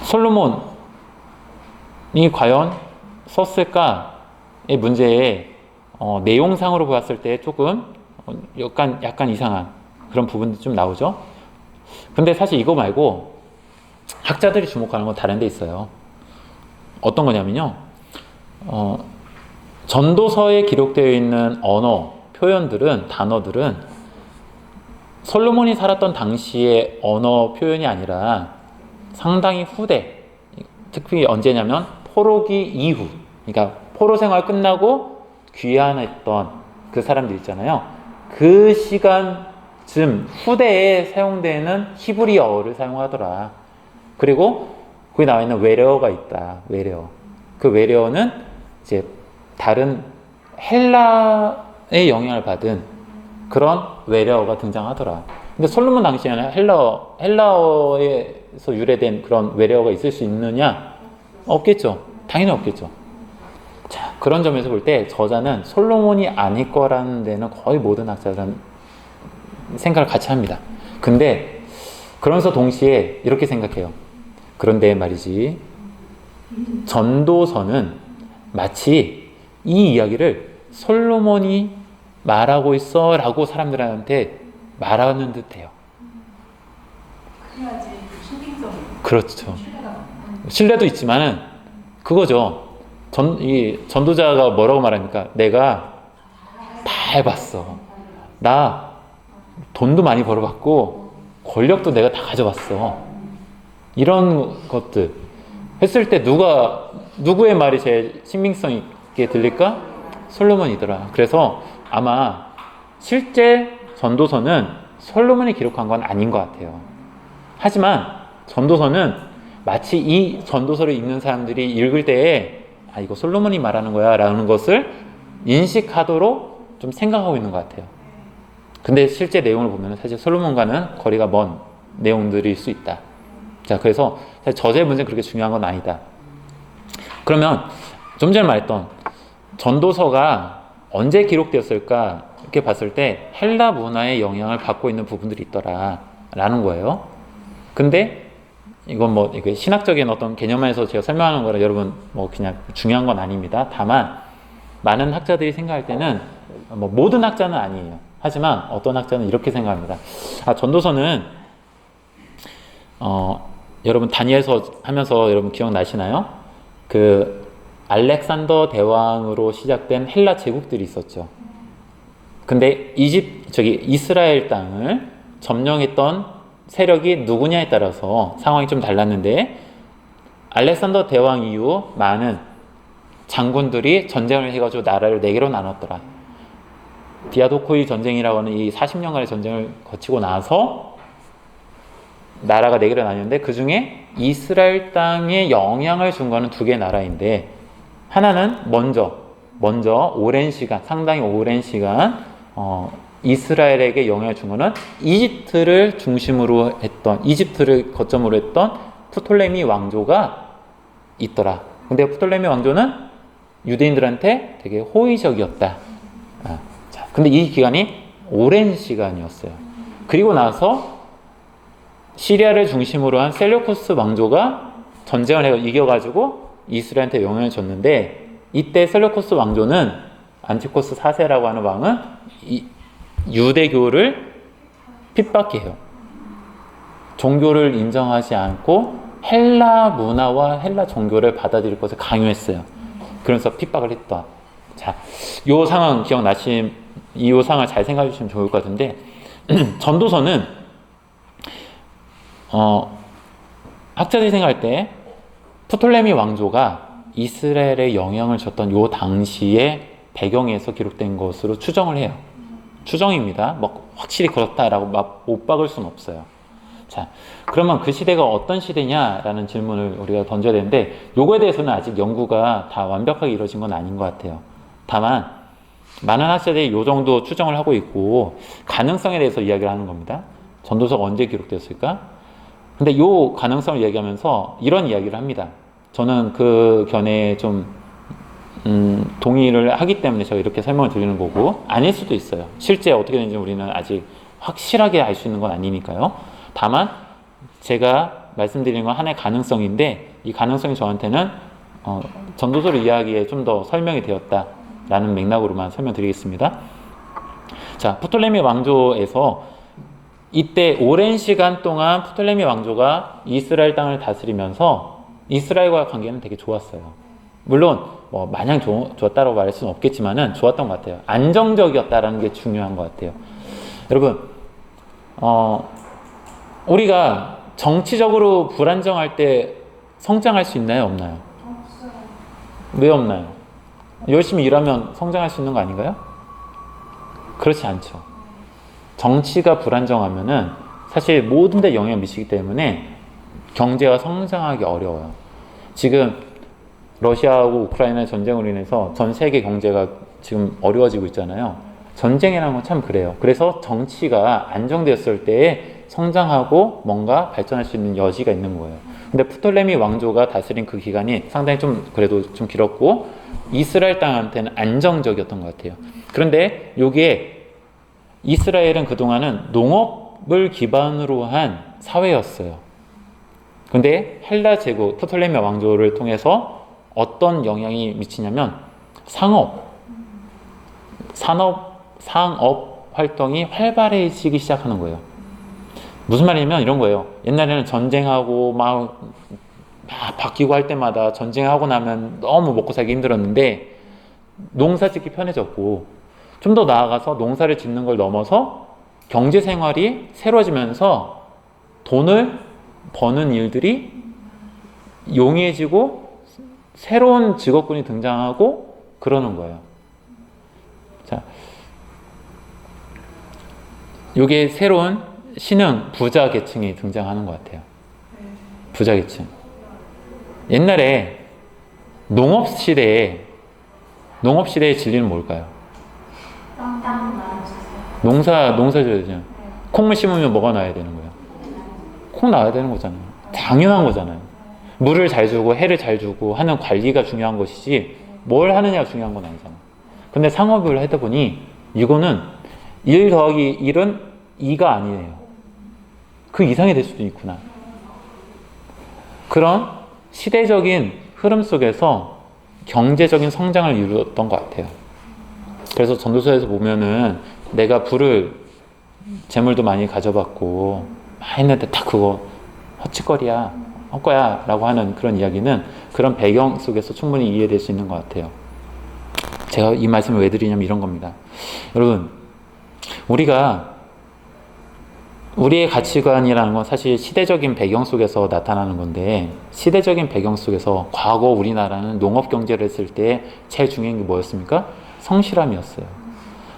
솔로몬이 과연 썼을까의 문제에 내용상으로 보았을 때 조금 약간 이상한 그런 부분도 좀 나오죠. 근데 사실 이거 말고 학자들이 주목하는 건 다른 데 있어요. 어떤 거냐면요. 전도서에 기록되어 있는 언어, 표현들은, 단어들은 솔로몬이 살았던 당시의 언어 표현이 아니라 상당히 후대, 특히 언제냐면 포로기 이후, 그러니까 포로 생활 끝나고 귀환했던 그 사람들 있잖아요. 그 시간쯤 후대에 사용되는 히브리어를 사용하더라. 그리고 거기 나와 있는 외래어가 있다. 외래어. 그 외래어는 이제 다른 헬라의 영향을 받은 그런 외래어가 등장하더라. 근데 솔로몬 당시에는 헬라어에서 유래된 그런 외래어가 있을 수 있느냐? 없겠죠. 당연히 없겠죠. 자, 그런 점에서 볼 때 저자는 솔로몬이 아닐 거라는 데는 거의 모든 학자들은 생각을 같이 합니다. 근데 그러면서 동시에 이렇게 생각해요. 그런데 말이지, 전도서는 마치 이 이야기를 솔로몬이 말하고 있어 라고 사람들한테 말하는 듯해요. 그래야지 신빙성이 그렇죠. 신뢰가 많아. 신뢰도 있지만은 그거죠. 이 전도자가 뭐라고 말합니까? 내가 다 해봤어. 나 돈도 많이 벌어봤고 권력도 내가 다 가져봤어. 이런 것들 했을 때 누구의 말이 제일 신빙성 있게 들릴까? 솔로몬이더라. 그래서 아마 실제 전도서는 솔로몬이 기록한 건 아닌 것 같아요. 하지만 전도서는 마치 이 전도서를 읽는 사람들이 읽을 때에 이거 솔로몬이 말하는 거야 라는 것을 인식하도록 좀 생각하고 있는 것 같아요. 근데 실제 내용을 보면 사실 솔로몬과는 거리가 먼 내용들일 수 있다. 자, 그래서 사실 저자의 문제는 그렇게 중요한 건 아니다. 그러면 좀 전에 말했던 전도서가 언제 기록되었을까 이렇게 봤을 때 헬라 문화의 영향을 받고 있는 부분들이 있더라 라는 거예요. 근데 이건 뭐 이게 신학적인 어떤 개념에서 제가 설명하는 거라 여러분 뭐 그냥 중요한 건 아닙니다. 다만 많은 학자들이 생각할 때는 뭐 모든 학자는 아니에요. 하지만 어떤 학자는 이렇게 생각합니다. 전도서는 여러분 다니엘서 하면서 여러분 기억나시나요? 그 알렉산더 대왕으로 시작된 헬라 제국들이 있었죠. 근데 이스라엘 땅을 점령했던 세력이 누구냐에 따라서 상황이 좀 달랐는데 알렉산더 대왕 이후 많은 장군들이 전쟁을 해가지고 나라를 4개로 나눴더라. 디아도코이 전쟁이라고 하는 이 40년간의 전쟁을 거치고 나서 나라가 4개로 나뉘었는데 그 중에 이스라엘 땅에 영향을 준 거는 2개 나라인데 하나는 먼저 오랜 시간, 상당히 오랜 시간 이스라엘에게 영향을 준 거는 이집트를 거점으로 했던 프톨레미 왕조가 있더라. 근데 프톨레미 왕조는 유대인들한테 되게 호의적이었다. 자, 근데 이 기간이 오랜 시간이었어요. 그리고 나서 시리아를 중심으로 한 셀류쿠스 왕조가 전쟁을 이겨가지고 이스라엘한테 영향을 줬는데 이때 셀류쿠스 왕조는 안티코스 4세라고 하는 왕은 유대교를 핍박해요. 종교를 인정하지 않고 헬라 문화와 헬라 종교를 받아들일 것을 강요했어요. 그래서 핍박을 했다. 자, 요 상황 이 상황을 잘 생각해 주시면 좋을 것 같은데 전도서는 학자들이 생각할 때 프톨레미 왕조가 이스라엘에 영향을 줬던 요 당시의 배경에서 기록된 것으로 추정을 해요. 추정입니다. 뭐 확실히 그렇다라고 막 못 박을 수는 없어요. 자, 그러면 그 시대가 어떤 시대냐라는 질문을 우리가 던져야 되는데 요거에 대해서는 아직 연구가 다 완벽하게 이루어진 건 아닌 것 같아요. 다만 많은 학자들이 요 정도 추정을 하고 있고 가능성에 대해서 이야기를 하는 겁니다. 전도서가 언제 기록되었을까? 근데 요 가능성을 얘기하면서 이런 이야기를 합니다. 저는 그 견해에 좀 동의를 하기 때문에 제가 이렇게 설명을 드리는 거고 아닐 수도 있어요. 실제 어떻게 되는지 우리는 아직 확실하게 알 수 있는 건 아니니까요. 다만 제가 말씀드리는 건 하나의 가능성인데 이 가능성이 저한테는 전도서를 이해하기에 좀 더 설명이 되었다라는 맥락으로만 설명드리겠습니다. 자, 프톨레미 왕조에서 이때 오랜 시간 동안 프톨레미 왕조가 이스라엘 땅을 다스리면서 이스라엘과의 관계는 되게 좋았어요. 물론 뭐 마냥 좋았다고 말할 수는 없겠지만은 좋았던 것 같아요. 안정적이었다라는 게 중요한 것 같아요. 여러분, 우리가 정치적으로 불안정할 때 성장할 수 있나요, 없나요? 없어요. 왜 없나요? 열심히 일하면 성장할 수 있는 거 아닌가요? 그렇지 않죠. 정치가 불안정하면은 사실 모든 데 영향을 미치기 때문에 경제가 성장하기 어려워요. 지금 러시아하고 우크라이나 전쟁으로 인해서 전 세계 경제가 지금 어려워지고 있잖아요. 전쟁이라는 건 참 그래요. 그래서 정치가 안정되었을 때에 성장하고 뭔가 발전할 수 있는 여지가 있는 거예요. 근데 프톨레미 왕조가 다스린 그 기간이 상당히 좀 그래도 좀 길었고 이스라엘 땅한테는 안정적이었던 것 같아요. 그런데 요게 이스라엘은 그동안은 농업을 기반으로 한 사회였어요. 근데 헬라 제국, 프톨레미 왕조를 통해서 어떤 영향이 미치냐면 상업 활동이 활발해지기 시작하는 거예요. 무슨 말이냐면 이런 거예요. 옛날에는 전쟁하고 막 바뀌고 할 때마다 전쟁하고 나면 너무 먹고 살기 힘들었는데 농사 짓기 편해졌고 좀 더 나아가서 농사를 짓는 걸 넘어서 경제 생활이 새로워지면서 돈을 버는 일들이 용이해지고 새로운 직업군이 등장하고 그러는 거예요. 자, 요게 새로운 신흥 부자 계층이 등장하는 것 같아요. 부자 계층. 옛날에 농업 시대의 진리는 뭘까요? 농사 져야죠. 콩을 심으면 뭐가 나야 되는 거예요? 콩 나야 되는 거잖아요. 당연한 거잖아요. 물을 잘 주고 해를 잘 주고 하는 관리가 중요한 것이지 뭘 하느냐가 중요한 건 아니잖아요. 근데 상업을 하다 보니 이거는 1 더하기 1은 2가 아니에요. 그 이상이 될 수도 있구나. 그런 시대적인 흐름 속에서 경제적인 성장을 이루었던 것 같아요. 그래서 전도서에서 보면은 내가 재물도 많이 가져봤고 많이 했는데 다 그거 헛짓거리야, 헛거야 라고 하는 그런 이야기는 그런 배경 속에서 충분히 이해될 수 있는 것 같아요. 제가 이 말씀을 왜 드리냐면 이런 겁니다. 여러분, 우리의 가치관이라는 건 사실 시대적인 배경 속에서 나타나는 건데 시대적인 배경 속에서 과거 우리나라는 농업 경제를 했을 때 제일 중요한 게 뭐였습니까? 성실함이었어요.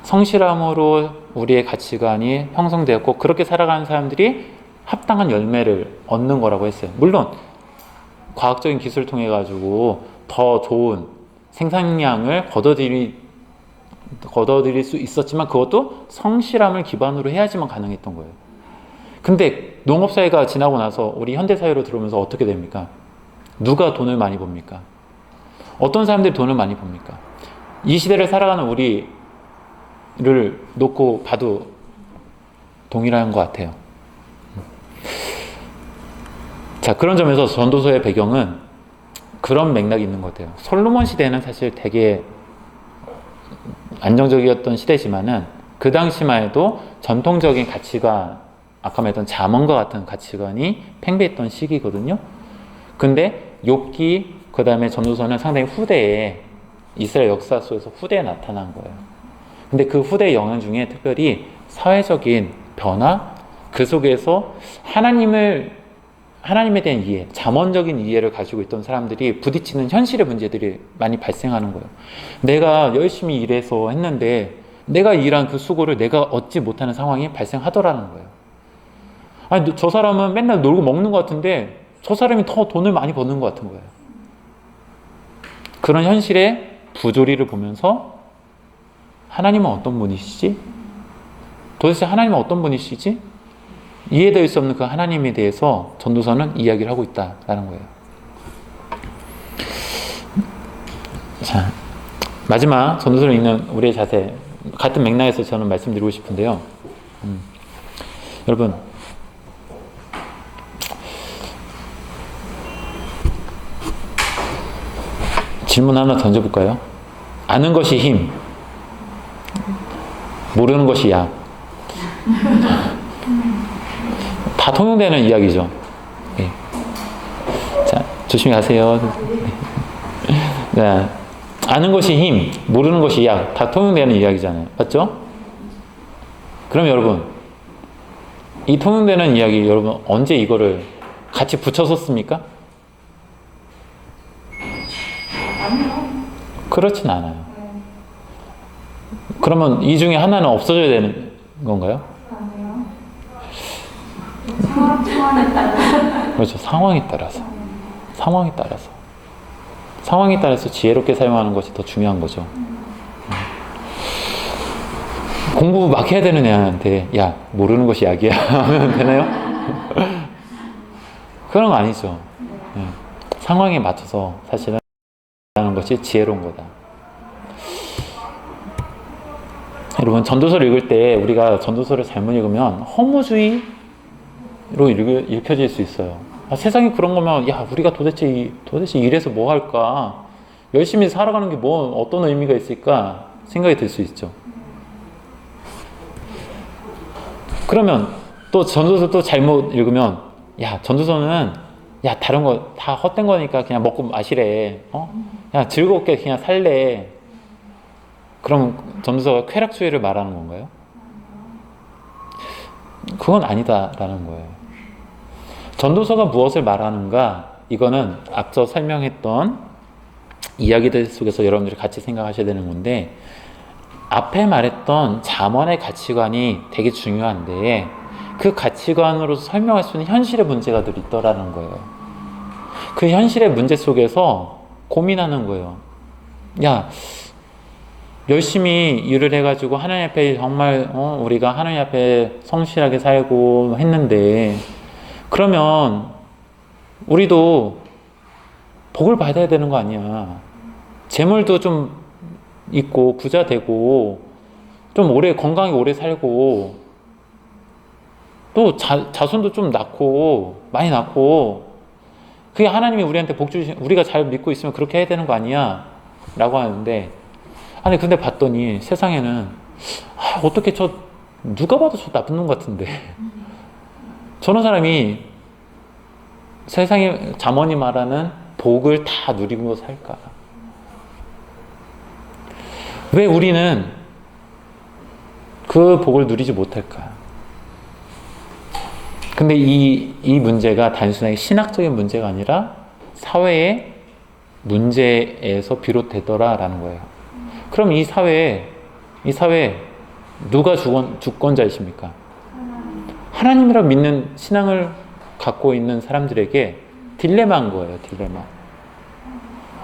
성실함으로 우리의 가치관이 형성되었고 그렇게 살아가는 사람들이 합당한 열매를 얻는 거라고 했어요. 물론 과학적인 기술을 통해 가지고 더 좋은 생산량을 거둬들일 수 있었지만 그것도 성실함을 기반으로 해야지만 가능했던 거예요. 근데 농업사회가 지나고 나서 우리 현대사회로 들어오면서 어떻게 됩니까? 누가 돈을 많이 법니까? 어떤 사람들이 돈을 많이 법니까? 이 시대를 살아가는 우리를 놓고 봐도 동일한 것 같아요. 자, 그런 점에서 전도서의 배경은 그런 맥락이 있는 것 같아요. 솔로몬 시대는 사실 되게 안정적이었던 시대지만은 그 당시만 해도 전통적인 가치관, 아까 말했던 잠언과 같은 가치관이 팽배했던 시기거든요. 근데 욥기, 그 다음에 전도서는 상당히 후대에 이스라엘 역사 속에서 후대에 나타난 거예요. 근데 그 후대의 영향 중에 특별히 사회적인 변화, 그 속에서 하나님에 대한 이해, 잠언적인 이해를 가지고 있던 사람들이 부딪히는 현실의 문제들이 많이 발생하는 거예요. 내가 열심히 일해서 했는데 내가 일한 그 수고를 내가 얻지 못하는 상황이 발생하더라는 거예요. 아니, 저 사람은 맨날 놀고 먹는 것 같은데 저 사람이 더 돈을 많이 버는 것 같은 거예요. 그런 현실의 부조리를 보면서 하나님은 어떤 분이시지? 도대체 하나님은 어떤 분이시지? 이해될 수 없는 그 하나님에 대해서 전도서는 이야기를 하고 있다라는 거예요. 자, 마지막 전도서를 읽는 우리의 자세, 같은 맥락에서 저는 말씀드리고 싶은데요. 여러분, 질문 하나 던져볼까요? 아는 것이 힘, 모르는 것이 약. 다 통용되는 이야기죠. 네. 자, 조심히 가세요. 네. 아는 것이 힘, 모르는 것이 약. 다 통용되는 이야기잖아요. 맞죠? 그럼 여러분, 이 통용되는 이야기, 여러분, 언제 이거를 같이 붙여서 씁니까? 아니요. 그렇진 않아요. 그러면 이 중에 하나는 없어져야 되는 건가요? 아니요. 상황에 따라. 그렇죠. 상황에 따라서. 상황에 따라서. 상황에 따라서 지혜롭게 사용하는 것이 더 중요한 거죠. 공부 막 해야 되는 애한테 야, 모르는 것이 약이야 하면 되나요? 그런 거 아니죠. 네. 상황에 맞춰서 사실은 하는 것이 지혜로운 거다. 여러분, 전도서를 읽을 때 우리가 전도서를 잘못 읽으면 허무주의로 읽혀질 수 있어요. 아, 세상에 그런 거면 야, 우리가 도대체 이래서 뭐 할까? 열심히 살아가는 게 뭐 어떤 의미가 있을까? 생각이 들 수 있죠. 그러면 또 전도서 또 잘못 읽으면 야, 전도서는 야, 다른 거 다 헛된 거니까 그냥 먹고 마시래. 야, 즐겁게 그냥 살래. 그럼 전도서가 쾌락주의를 말하는 건가요? 그건 아니다라는 거예요. 전도서가 무엇을 말하는가? 이거는 앞서 설명했던 이야기들 속에서 여러분들이 같이 생각하셔야 되는 건데, 앞에 말했던 잠언의 가치관이 되게 중요한데 그 가치관으로 설명할 수 있는 현실의 문제가 늘 있더라는 거예요. 그 현실의 문제 속에서 고민하는 거예요. 야, 열심히 일을 해가지고 하나님 앞에 정말 우리가 하나님 앞에 성실하게 살고 했는데 그러면 우리도 복을 받아야 되는 거 아니야. 재물도 좀 있고 부자 되고 좀 오래 건강히 오래 살고 또 자손도 좀 낳고 많이 낳고 그게 하나님이 우리한테 복 주신 우리가 잘 믿고 있으면 그렇게 해야 되는 거 아니야 라고 하는데 아니 근데 봤더니 세상에는 어떻게 누가 봐도 저 나쁜 놈 같은데 저런 사람이 세상에 잠언이 말하는 복을 다 누리고 살까? 왜 우리는 그 복을 누리지 못할까? 근데 이 문제가 단순하게 신학적인 문제가 아니라 사회의 문제에서 비롯되더라라는 거예요. 그럼 이 사회에 누가 주권자이십니까? 하나님이라 믿는 신앙을 갖고 있는 사람들에게 딜레마인 거예요. 딜레마.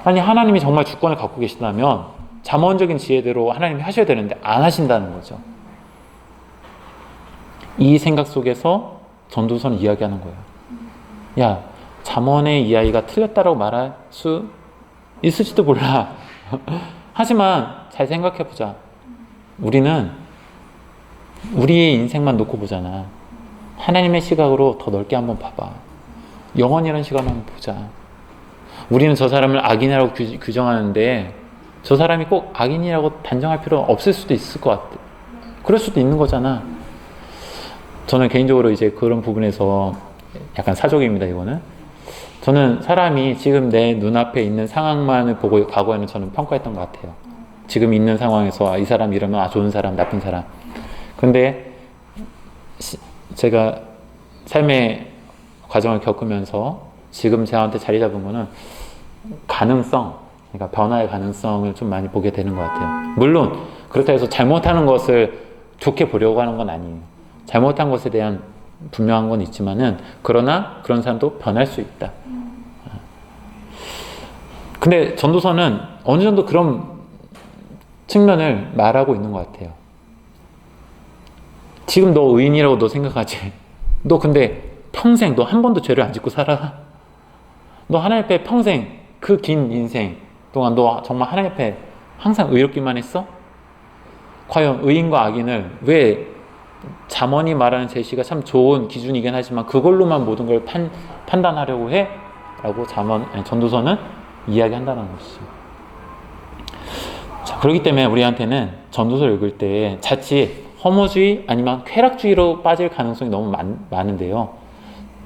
아니 하나님이 정말 주권을 갖고 계시다면 잠언적인 지혜대로 하나님이 하셔야 되는데 안 하신다는 거죠. 이 생각 속에서 전도서는 이야기하는 거예요. 야, 잠언의 이야기가 틀렸다라고 말할 수 있을지도 몰라. 하지만 잘 생각해보자. 우리는 우리의 인생만 놓고 보잖아. 하나님의 시각으로 더 넓게 한번 봐봐. 영원이라는 시각으로 한번 보자. 우리는 저 사람을 악인이라고 규정하는데 저 사람이 꼭 악인이라고 단정할 필요 없을 수도 있을 것 같아. 그럴 수도 있는 거잖아. 저는 개인적으로 이제 그런 부분에서 약간 사족입니다, 이거는. 저는 사람이 지금 내 눈앞에 있는 상황만을 보고 과거에는 저는 평가했던 것 같아요. 지금 있는 상황에서 이 사람 이러면 좋은 사람, 나쁜 사람. 근데 제가 삶의 과정을 겪으면서 지금 저한테 자리 잡은 거는 가능성, 그러니까 변화의 가능성을 좀 많이 보게 되는 것 같아요. 물론 그렇다 해서 잘못하는 것을 좋게 보려고 하는 건 아니에요. 잘못한 것에 대한 분명한 건 있지만은 그러나 그런 사람도 변할 수 있다. 근데 전도서는 어느 정도 그런 측면을 말하고 있는 것 같아요. 지금 너 의인이라고 너 생각하지? 너 근데 평생 너 한 번도 죄를 안 짓고 살아? 너 하나님 앞에 평생 그 긴 인생 동안 너 정말 하나님 앞에 항상 의롭기만 했어? 과연 의인과 악인을 왜 잠언이 말하는 제시가 참 좋은 기준이긴 하지만 그걸로만 모든 걸 판단하려고 해? 라고 전도서는 이야기한다는 것이죠. 자, 그렇기 때문에 우리한테는 전도서를 읽을 때 자칫 허무주의 아니면 쾌락주의로 빠질 가능성이 너무 많은데요.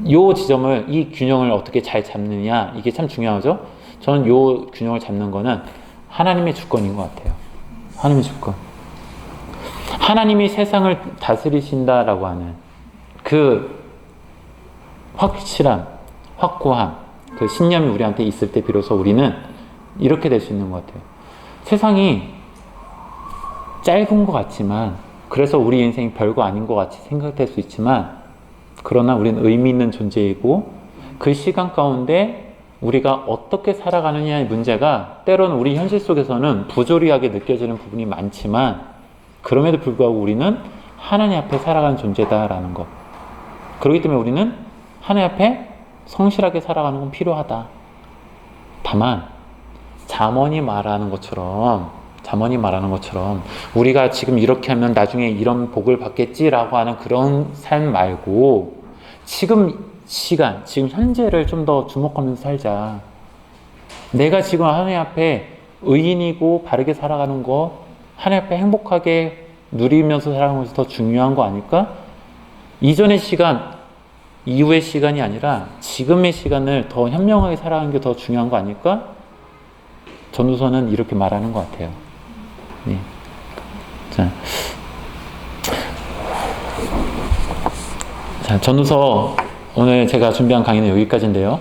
이 지점을, 이 균형을 어떻게 잘 잡느냐, 이게 참 중요하죠. 저는 이 균형을 잡는 거는 하나님의 주권인 것 같아요. 하나님의 주권. 하나님이 세상을 다스리신다라고 하는 그 확실함, 확고함, 그 신념이 우리한테 있을 때 비로소 우리는 이렇게 될 수 있는 것 같아요. 세상이 짧은 것 같지만, 그래서 우리 인생이 별거 아닌 것 같이 생각될 수 있지만, 그러나 우리는 의미 있는 존재이고, 그 시간 가운데 우리가 어떻게 살아가느냐의 문제가 때로는 우리 현실 속에서는 부조리하게 느껴지는 부분이 많지만, 그럼에도 불구하고 우리는 하나님 앞에 살아가는 존재다라는 것. 그렇기 때문에 우리는 하나님 앞에 성실하게 살아가는 건 필요하다. 다만 잠언이 말하는 것처럼 우리가 지금 이렇게 하면 나중에 이런 복을 받겠지라고 하는 그런 삶 말고 지금 시간, 지금 현재를 좀 더 주목하면서 살자. 내가 지금 하나님 앞에 의인이고 바르게 살아가는 것, 하나님 앞에 행복하게 누리면서 살아가는 것이 더 중요한 거 아닐까? 이전의 시간, 이후의 시간이 아니라 지금의 시간을 더 현명하게 살아가는 게 더 중요한 거 아닐까? 전도서는 이렇게 말하는 것 같아요. 네. 자, 전도서 오늘 제가 준비한 강의는 여기까지인데요.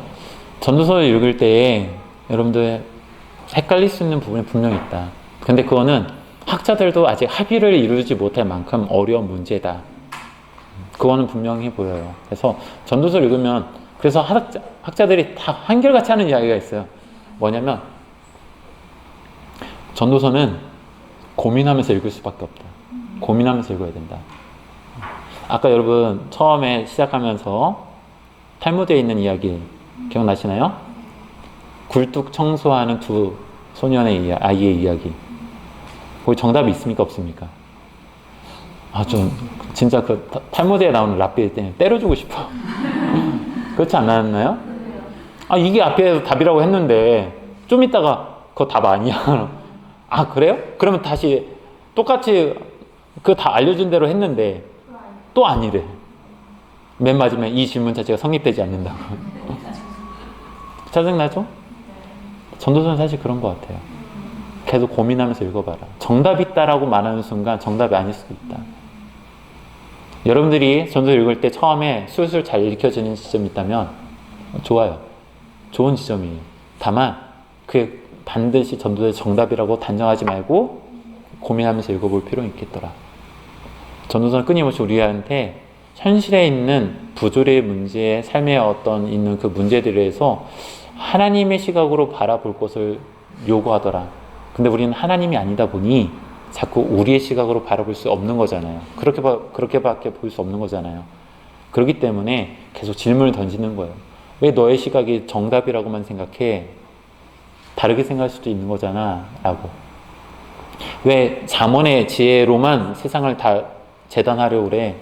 전도서를 읽을 때 여러분들 헷갈릴 수 있는 부분이 분명히 있다. 근데 그거는 학자들도 아직 합의를 이루지 못할 만큼 어려운 문제다. 그거는 분명히 보여요. 그래서 전도서를 읽으면, 그래서 학자들이 다 한결같이 하는 이야기가 있어요. 뭐냐면 전도서는 고민하면서 읽을 수밖에 없다. 고민하면서 읽어야 된다. 아까 여러분 처음에 시작하면서 탈무드에 있는 이야기 기억나시나요? 굴뚝 청소하는 두 소년의 아이의 이야기. 거기 정답이 있습니까? 없습니까? 좀 진짜 그 탈무드에 나오는 랍비 때문에 때려주고 싶어. 그렇지 않았나요? 이게 앞에 답이라고 했는데 좀 있다가 그거 답 아니야. 그래요? 그러면 다시 똑같이 그 다 알려준 대로 했는데 또 아니래. 맨 마지막에 이 질문 자체가 성립되지 않는다고. 짜증나죠? 전도서는 사실 그런 것 같아요. 계속 고민하면서 읽어봐라. 정답이 있다라고 말하는 순간 정답이 아닐 수도 있다. 여러분들이 전도 읽을 때 처음에 술술 잘 읽혀지는 지점이 있다면 좋아요. 좋은 지점이에요. 다만 그게 반드시 전도의 정답이라고 단정하지 말고 고민하면서 읽어볼 필요는 있겠더라. 전도서는 끊임없이 우리한테 현실에 있는 부조리의 문제, 삶의 있는 그 문제들에 대해서 하나님의 시각으로 바라볼 것을 요구하더라. 근데 우리는 하나님이 아니다 보니 자꾸 우리의 시각으로 바라볼 수 없는 거잖아요. 그렇게밖에 볼 수 없는 거잖아요. 그렇기 때문에 계속 질문을 던지는 거예요. 왜 너의 시각이 정답이라고만 생각해? 다르게 생각할 수도 있는 거잖아 라고. 왜 잠언의 지혜로만 세상을 다 재단하려고 그래?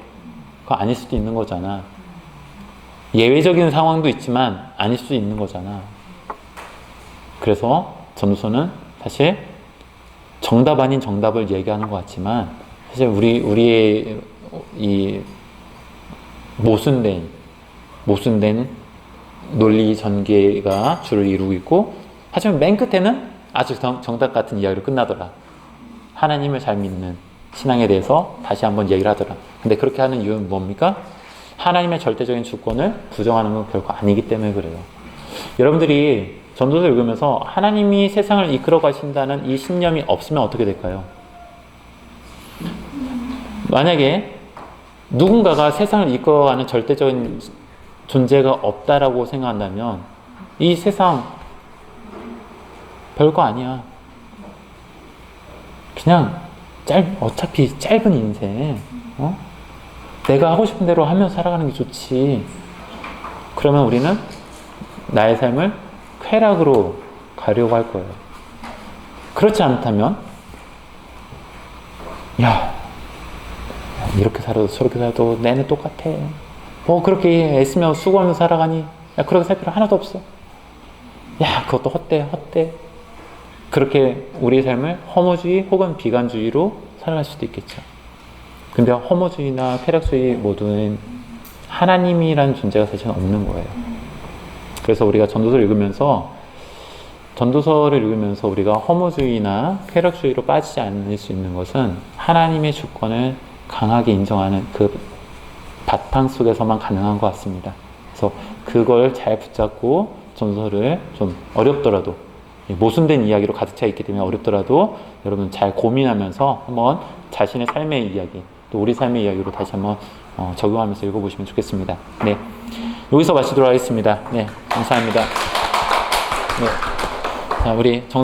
그거 아닐 수도 있는 거잖아. 예외적인 상황도 있지만 아닐 수도 있는 거잖아. 그래서 전도서는 사실 정답 아닌 정답을 얘기하는 것 같지만 사실 우리의 이 모순된 논리 전개가 주를 이루고 있고, 하지만 맨 끝에는 아주 정답 같은 이야기로 끝나더라. 하나님을 잘 믿는 신앙에 대해서 다시 한번 얘기를 하더라. 근데 그렇게 하는 이유는 뭡니까? 하나님의 절대적인 주권을 부정하는 건 결코 아니기 때문에 그래요. 여러분들이 전도서 읽으면서 하나님이 세상을 이끌어 가신다는 이 신념이 없으면 어떻게 될까요? 만약에 누군가가 세상을 이끌어가는 절대적인 존재가 없다라고 생각한다면 이 세상 별거 아니야. 그냥 어차피 짧은 인생, 내가 하고 싶은 대로 하며 살아가는 게 좋지. 그러면 우리는 나의 삶을 쾌락으로 가려고 할 거예요. 그렇지 않다면 이렇게 살아도 저렇게 살아도 내는 똑같아. 그렇게 애쓰며 수고하면서 살아가니? 그렇게 살 필요 하나도 없어. 그것도 헛돼. 그렇게 우리의 삶을 허무주의 혹은 비관주의로 살아갈 수도 있겠죠. 근데 허무주의나 쾌락주의 모두는 하나님이라는 존재가 사실 없는 거예요. 그래서 우리가 전도서를 읽으면서 우리가 허무주의나 쾌락주의로 빠지지 않을 수 있는 것은 하나님의 주권을 강하게 인정하는 그 바탕 속에서만 가능한 것 같습니다. 그래서 그걸 잘 붙잡고 전도서를 좀 어렵더라도 모순된 이야기로 가득 차 있기 때문에 어렵더라도 여러분 잘 고민하면서 한번 자신의 삶의 이야기 또 우리 삶의 이야기로 다시 한번 적용하면서 읽어보시면 좋겠습니다. 네, 여기서 마치도록 하겠습니다. 네, 감사합니다. 네, 자 우리